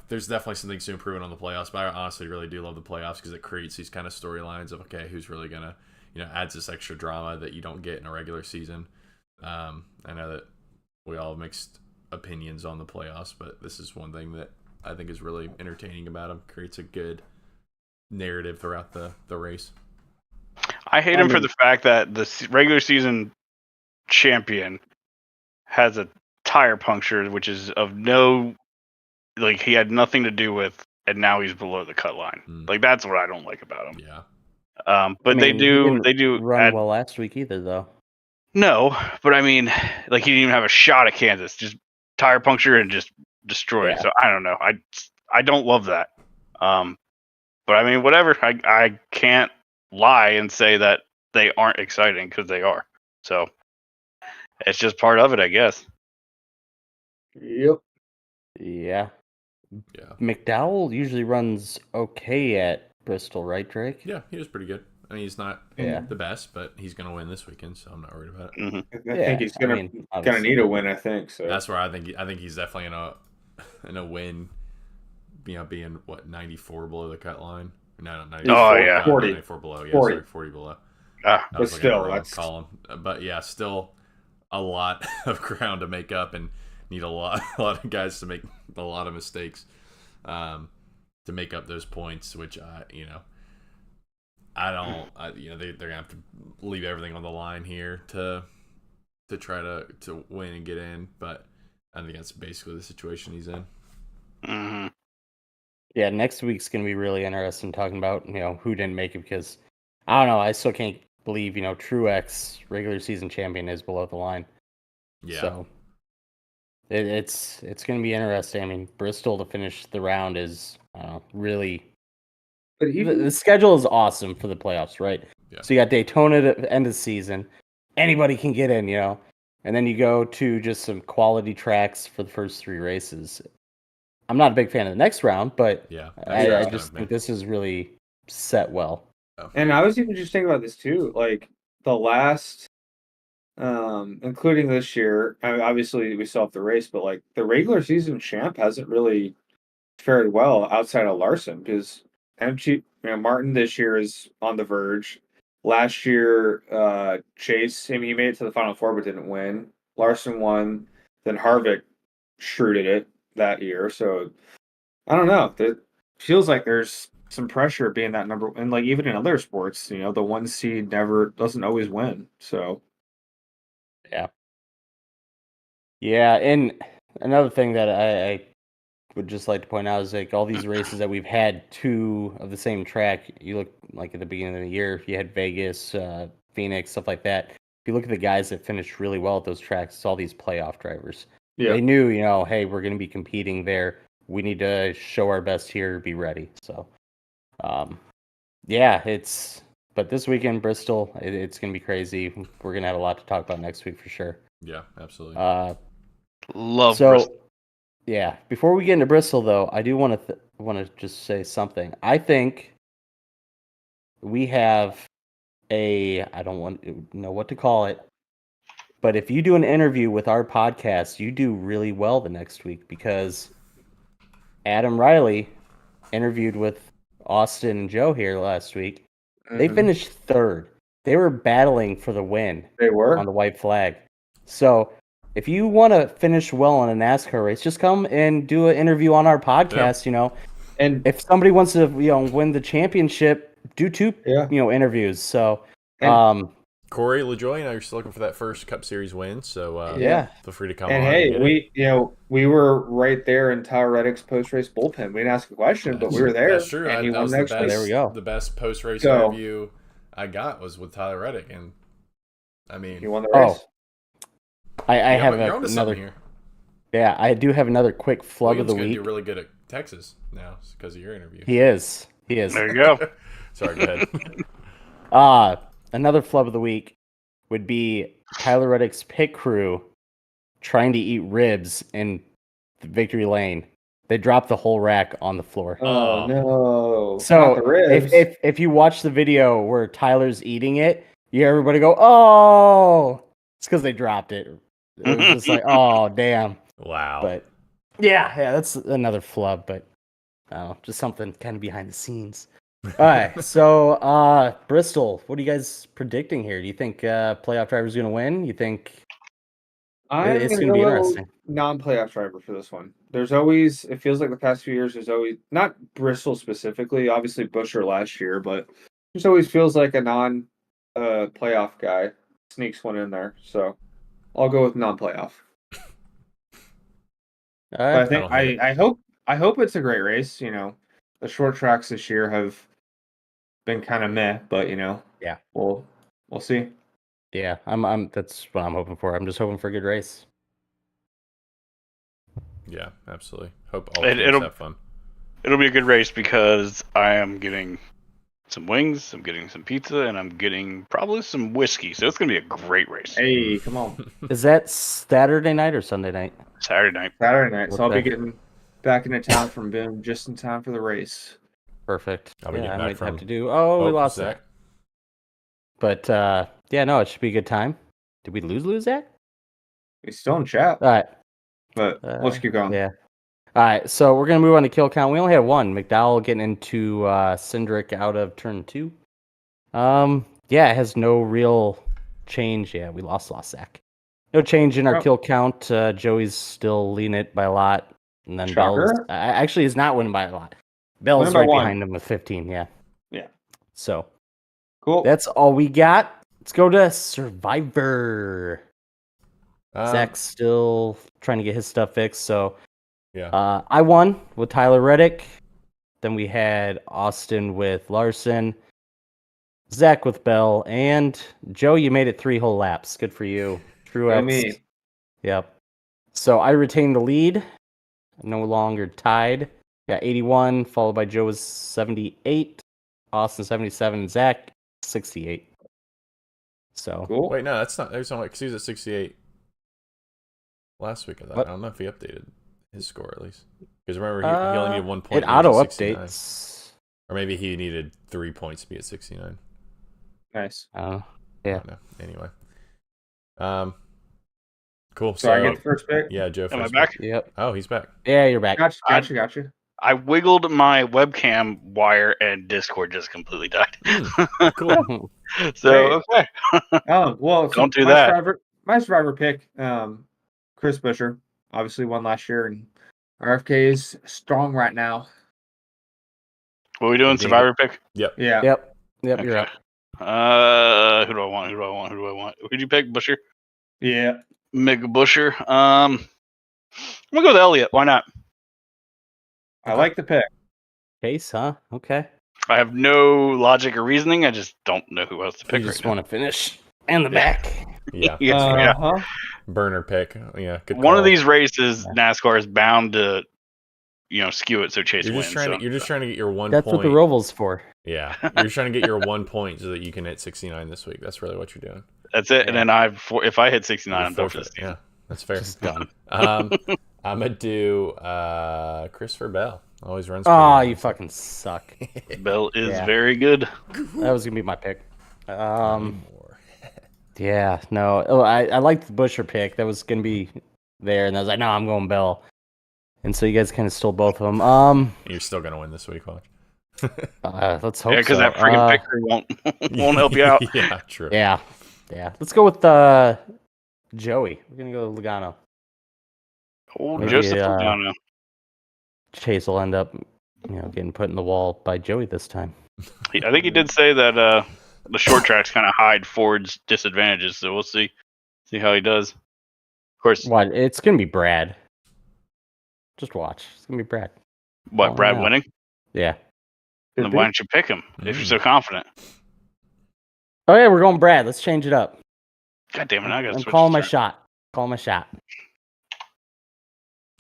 there's definitely some things to improve on the playoffs, but I honestly really do love the playoffs because it creates these kind of storylines of okay, who's really gonna adds this extra drama that you don't get in a regular season. I know that we all have mixed opinions on the playoffs, but this is one thing that I think is really entertaining about them. Creates a good narrative throughout the race. I hate him for the fact that the regular season champion has a tire puncture, which is of no, like he had nothing to do with, and now he's below the cut line. Like that's what I don't like about him. Yeah. But I mean, they do run well last week either, though. No, but I mean, like he didn't even have a shot at Kansas. Just tire puncture and just destroyed. Yeah. So I don't know. I don't love that. But I mean, whatever. I can't lie and say that they aren't exciting because they are. So it's just part of it, I guess. Yep. Yeah. Yeah. McDowell usually runs okay at Bristol, right, Drake? Yeah, he was pretty good. I mean, he's not the best, but he's going to win this weekend, so I'm not worried about it. Mm-hmm. I think he's gonna need a win. I think so. That's where I think he's definitely in a win. Being what 94 below the cut line. No, 94. Oh yeah, 40. 94 below. Yeah, 40. sorry, 40 below. But still, that's column. But yeah, still a lot of ground to make up, and need a lot of guys to make a lot of mistakes to make up those points. Which they're gonna have to leave everything on the line here to try to win and get in. But I think that's basically the situation he's in. Mm-hmm. Yeah, next week's going to be really interesting talking about, who didn't make it because, I don't know, I still can't believe, Truex, regular season champion, is below the line. Yeah. So it's going to be interesting. I mean, Bristol to finish the round is really... But even the schedule is awesome for the playoffs, right? Yeah. So you got Daytona at the end of the season. Anybody can get in, And then you go to just some quality tracks for the first 3 races. I'm not a big fan of the next round, but Yeah, I just think this is really set well. And I was even just thinking about this too, like the last, including this year. I mean, obviously, we still have the race, but like the regular season champ hasn't really fared well outside of Larson because Martin this year is on the verge. Last year, Chase, I mean, he made it to the Final Four but didn't win. Larson won, then Harvick shrewded it that year. So I don't know. It feels like there's some pressure being that number, and like even in other sports, the 1 seed doesn't always win. So yeah, and another thing that I would just like to point out is like all these races that we've had 2 of the same track. You look like at the beginning of the year, you had Vegas, Phoenix, stuff like that. If you look at the guys that finished really well at those tracks, it's all these playoff drivers. yeah, They knew, hey, we're going to be competing there. We need to show our best here, be ready. So, yeah, But this weekend, Bristol, it's going to be crazy. We're going to have a lot to talk about next week for sure. Yeah, absolutely. Love so, Bristol. yeah. Before we get into Bristol, though, I do want to just say something. I think we have I don't want to know what to call it, but if you do an interview with our podcast, you do really well the next week because Adam Riley interviewed with Austin and Joe here last week. They finished third. They were battling for the win. They were on the white flag. So if you want to finish well in a NASCAR race, just come and do an interview on our podcast. And if somebody wants to win the championship, do two interviews. So Corey LaJoy, you're still looking for that first Cup Series win, so feel free to come and on. And hey, we were right there in Tyler Reddick's post-race bullpen. We didn't ask a question, but we were there. That's true. And he won the best, there we go. The best post-race interview I got was with Tyler Reddick, and I mean, he won the race. I have another here. Yeah, I do have another quick flub William's of the week. Do really good at Texas now because of your interview. He is. There you go. Sorry, go ahead. Another flub of the week would be Tyler Reddick's pit crew trying to eat ribs in the victory lane. They dropped the whole rack on the floor. Oh no! So if you watch the video where Tyler's eating it, you hear everybody go, "Oh!" It's because they dropped it. It was just like, "Oh, damn!" Wow. But yeah, that's another flub. But just something kind of behind the scenes. All right, so Bristol, what are you guys predicting here? Do you think playoff driver's going to win? You think it's going to be interesting? Non-playoff driver for this one. There's always, it feels like the past few years, there's always, not Bristol specifically, obviously Busher last year, but just always feels like a non-playoff guy sneaks one in there. So I'll go with non-playoff. But I think I hope it's a great race. The short tracks this year have been kind of meh, but we'll see. Yeah, I'm that's what I'm hoping for. I'm just hoping for a good race. Yeah, absolutely. Hope all teams have fun. It'll be a good race because I am getting some wings, I'm getting some pizza, and I'm getting probably some whiskey. So it's gonna be a great race. Hey, come on! Is that Saturday night or Sunday night? Saturday night. Saturday night. So I'll be getting back into town from Boone just in time for the race. Perfect. I might have to do. Oh, we lost Zach. But no, it should be a good time. Did we lose Zach? He's still in chat. All right, but let's keep going. Yeah. All right, so we're gonna move on to kill count. We only had one. McDowell getting into Cindric out of turn 2. It has no real change. Yeah, we lost Zach. No change in our kill count. Joey's still leading it by a lot, and then Bell's actually is not winning by a lot. Bell's right behind him with 15. Yeah. So cool. That's all we got. Let's go to Survivor. Zach's still trying to get his stuff fixed. So I won with Tyler Reddick. Then we had Austin with Larson, Zach with Bell, and Joe. You made it 3 whole laps. Good for you. True outs. Me. Yep. So I retained the lead. No longer tied. Got 81, followed by Joe with 78, Austin 77, and Zach 68. So cool. Wait, no, that's not. There's only because he was at 68 last week. I don't know if he updated his score at least. Because remember, he only needed 1 point. It auto updates, or maybe he needed 3 points to be at 69. Nice. Yeah. Anyway. Cool. So I get the first pick? Yeah, Joe. Am I back? Yep. Oh, he's back. Yeah, you're back. Gotcha. I wiggled my webcam wire and Discord just completely died. Cool. So, okay. Well, don't do that. My Survivor pick, Chris Busher, obviously won last year, and RFK is strong right now. What are we doing? Survivor pick? Yep. Yeah. Yep. Okay. You're up. Who do I want? Who'd you pick? Busher? Yeah. Mega Busher. I'm gonna go with Elliott. Why not? I like the pick. Case, huh? Okay. I have no logic or reasoning. I just don't know who else to pick. You just want to finish and the back. Yeah. Uh-huh. Burner pick. Yeah. Good One call. of these races, NASCAR is bound to skew it so Chase You're wins. just trying to get your 1 That's point. what the Roval's for. Yeah, you're trying to get your 1 point so that you can hit 69 this week. That's really what you're doing. That's it. Yeah. And then if I hit 69, I'm done for Forfeit. the season. Yeah, that's fair. Just done. I'm gonna do Christopher Bell. Always runs. Oh, you fucking suck. Bell is very good. That was gonna be my pick. Yeah, no. Oh, I liked the Busher pick. That was gonna be there, and I was like, no, I'm going Bell. And so you guys kind of stole both of them. You're still gonna win this week, watch. Let's hope. Yeah, because so. that freaking picker won't help you out. Yeah, true. Yeah. Let's go with Joey. We're gonna go Logano. Oh, Maybe, Joseph Logano. Chase will end up, getting put in the wall by Joey this time. I think he did say that the short tracks kind of hide Ford's disadvantages, so we'll see how he does. Of course, What? It's gonna be Brad. Just watch. It's gonna be Brad. what, Brad winning? Yeah. Then why don't you pick him if you're so confident? Oh yeah, we're going Brad. Let's change it up. God damn it! I got to I'm calling my shot. Calling my shot.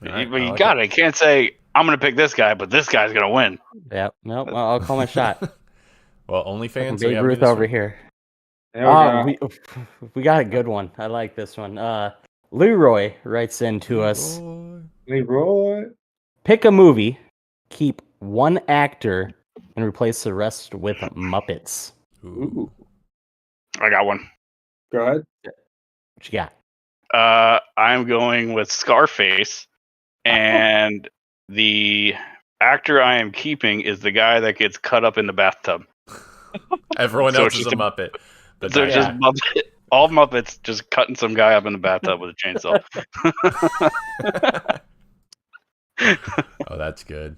Right, But you got it. You can't say I'm going to pick this guy, but this guy's going to win. Yep. Nope. I'll call my shot. Well, OnlyFans. Babe Ruth over here. There we go. We got a good one. I like this one. Leroy writes in to us. Leroy. Pick a movie, keep one actor, and replace the rest with Muppets. Ooh. I got one. Go ahead. What you got? I'm going with Scarface, and the actor I am keeping is the guy that gets cut up in the bathtub. Everyone So else it's is a Muppet. But So that just guy. all Muppets just cutting some guy up in the bathtub with a chainsaw. Oh, that's good.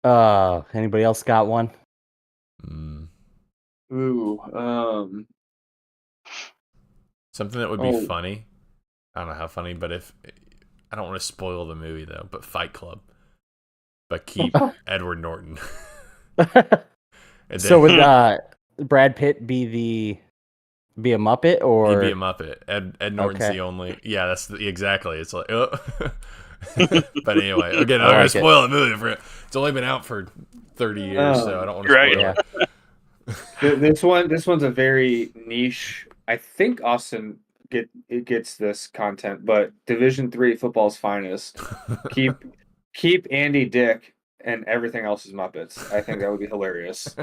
Anybody else got one? Ooh. Something that would be funny. I don't know how funny, but if I don't want to spoil the movie though, but Fight Club. But keep Edward Norton. So would Brad Pitt be a Muppet, or he'd be a Muppet? Ed Norton's the only. Yeah, that's exactly. It's like, but anyway, again, I'm not gonna spoil the movie. It's only been out for 30 years, so I don't want to spoil it. This one's a very niche. I think Austin gets this content, but Division III football's finest. Keep Andy Dick and everything else is Muppets. I think that would be hilarious.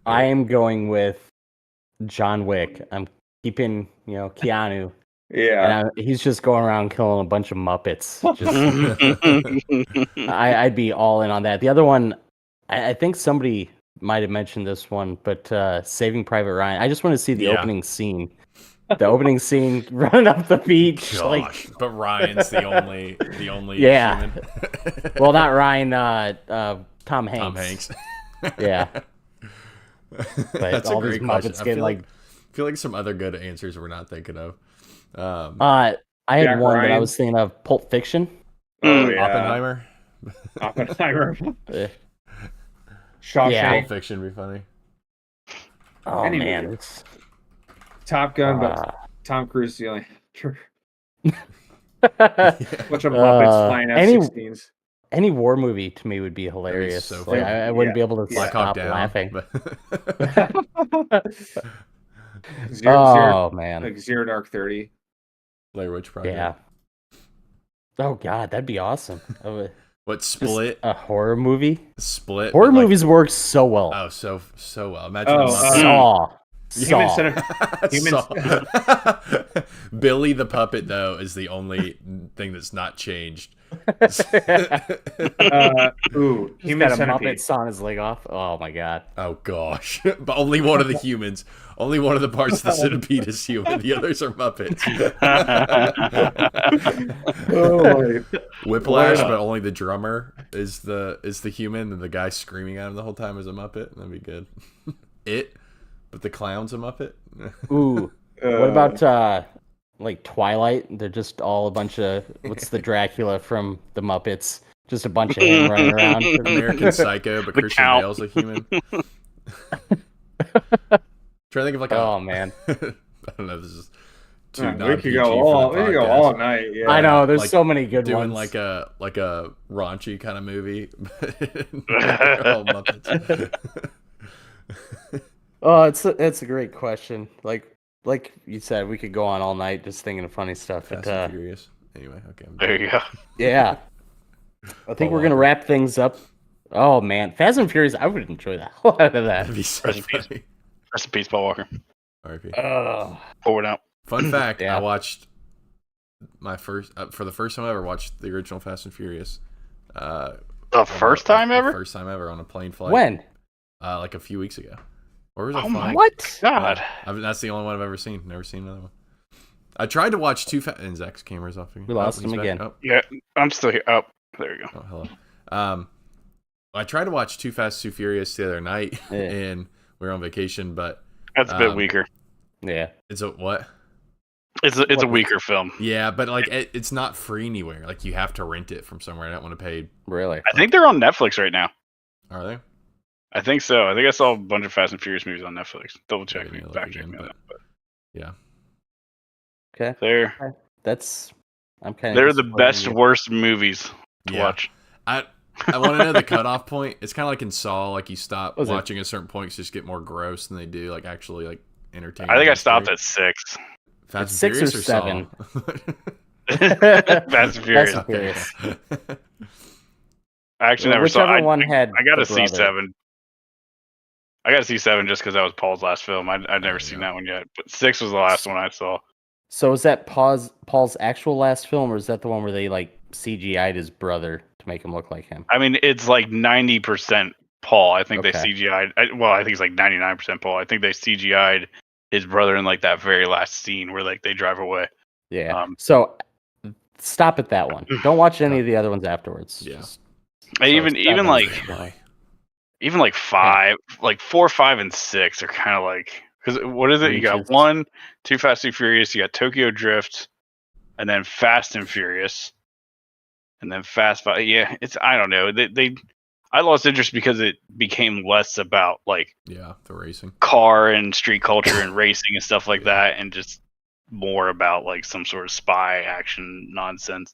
I am going with John Wick. I'm keeping, Keanu. Yeah. And he's just going around killing a bunch of Muppets. I'd be all in on that. The other one, I think somebody might have mentioned this one, but Saving Private Ryan. I just want to see the opening scene. The opening scene running up the beach. Gosh, but Ryan's the only yeah. human. Well, not Ryan. Tom Hanks. Tom Hanks. Yeah. But That's all a these great question. Muppets I get feel like some other good answers we're not thinking of. I had Jack one Ryan. that I was thinking of. Pulp Fiction. Oh yeah. Oppenheimer. Shawshank. Yeah. Pulp Fiction would be funny. Oh Any man, movie. it's Top Gun, but Tom Cruise is the only. Bunch of Muppets flying F-16s. Any war movie to me would be hilarious. so Like, funny. I wouldn't be able to Black Hawk stop Down. laughing. Zero, Man, like Zero Dark 30. Blair Witch Project. yeah. Oh god, that'd be awesome. What Just Split? a horror movie. Split. Horror but, like, movies work so well. Oh, so well. Imagine Oh, a Muppet. Human Saw. Centipede. Saw. Billy the puppet though is the only thing that's not changed. He's Human got a Centipede. Muppet sawing his leg off. Oh my god. Oh gosh, but only one of the humans. Only one of the parts of the centipede is human. The others are Muppets. Whiplash, but only the drummer is the human, and the guy screaming at him the whole time is a Muppet. That'd be good. But the clown's a Muppet. Ooh. What about like Twilight? They're just all a bunch of what's the Dracula from the Muppets? Just a bunch of him running around. American Psycho, but The Christian Count. Bale's a human. Trying to think of like Oh man. I don't know. This is two We non-PG could go for the we could go podcast. all night. Yeah. I know. There's Like, so many good doing ones. like a raunchy kind of movie. All Muppets. Oh, it's a great question. Like you said, we could go on all night just thinking of funny stuff. Fast But, and Furious. Anyway, okay. There you go. yeah, I think Paul we're gonna Walker. wrap things up. Oh man, Fast and Furious! I would enjoy the hell out of that. That'd be so Rest in peace. funny. Rest in peace, Paul Walker. RIP. Forward out. Fun fact: Yeah. I watched my first for the first time I ever watched the original Fast and Furious. The first time ever? First time ever on a plane flight. When? Like a few weeks ago. Where was I Oh flying? my What? God. That's the only one I've ever seen. Never seen another one. I tried to watch and Zach's camera's off again. We lost he's him back. again. Oh, Yeah, I'm still here. Oh, there you go. hello. I tried to watch Too Fast, Too Furious the other night, Yeah. and we were on vacation, but That's a bit weaker. Yeah. it's a what? It's a weaker film. Yeah, but like it's not free anywhere. Like you have to rent it from somewhere. I don't want to pay. Really? I think they're on Netflix right now. Are they? I think so. I think I saw a bunch of Fast and Furious movies on Netflix. Double check me, Maybe I'll back look check me again, on that. But Yeah. Okay. they're I'm kind of. they're the best worst movies to Yeah. watch. I want to know the cutoff point. It's kind of like in Saw, like you stop Was it? watching at certain points, just get more gross than they do, like actually like entertaining. I think I and stopped scary. at 6. Fast It's and 6 or Furious 7. Saw? Fast and Furious. Fast and Furious. I actually never saw. Whichever one had. I got to the see brother. 7. I got to see 7 just because that was Paul's last film. I'd never There you seen go. that one yet. But 6 was the last one I saw. So is that Paul's actual last film, or is that the one where they like CGI'd his brother to make him look like him? I mean, it's like 90% Paul. I think they Okay. CGI'd. I think it's like 99% Paul. I think they CGI'd his brother in like that very last scene where like they drive away. Yeah. So stop at that one. Don't watch any of the other ones afterwards. Yeah. Just- Even seven is like the- even like 5, like 4, 5, and 6 are kind of like, because what is it? You got Reaches. 1, Too Fast, Too Furious. You got Tokyo Drift, and then Fast and Furious, and then Fast Five. Yeah, it's I don't know. I lost interest because it became less about like Yeah, the racing. car and street culture and racing and stuff like that, and just more about like some sort of spy action nonsense.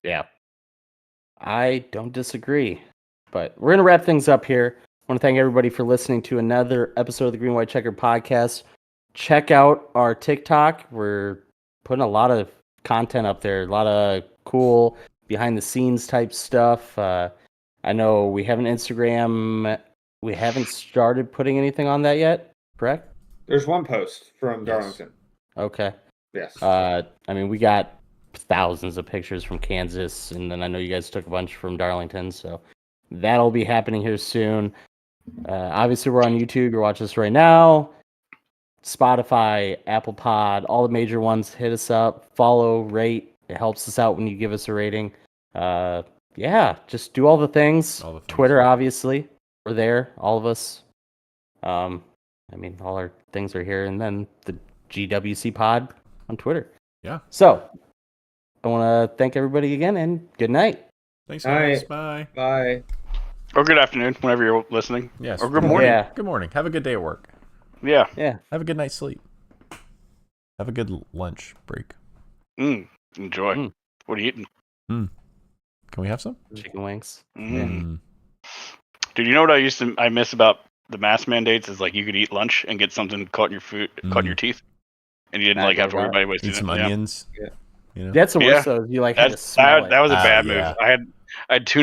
Yeah. I don't disagree. But we're going to wrap things up here. I want to thank everybody for listening to another episode of the Green White Checker podcast. Check out our TikTok. We're putting a lot of content up there, a lot of cool behind the scenes type stuff. I know we have an Instagram. We haven't started putting anything on that yet, correct? There's one post from Yes. Darlington. Okay. Yes. I mean, we got thousands of pictures from Kansas, and then I know you guys took a bunch from Darlington, so that'll be happening here soon. Obviously, we're on YouTube. You're watching us right now. Spotify, Apple Pod, all the major ones. Hit us up, follow, rate. It helps us out when you give us a rating. Yeah, just do all the things. All the things. Twitter, obviously, we're there, all of us. I mean, all our things are here, and then the GWC Pod on Twitter. Yeah. So, I want to thank everybody again, and good night. Thanks, All guys. right. Bye. Bye. Or good afternoon, whenever you're listening. Yes. Or good morning. Yeah. Good morning. Have a good day at work. Yeah. Yeah. Have a good night's sleep. Have a good lunch break. Enjoy. Mm. What are you eating? Can we have some? Chicken wings. Mm. Dude, you know what I miss about the mask mandates is like you could eat lunch and get something caught in your food, caught in your teeth, and you didn't Not like have to worry gonna about wasting Eat some it. Yeah. onions. Yeah. You know? That's the Yeah. worst, though. You like had to smell That it. was a bad yeah. move. I had 2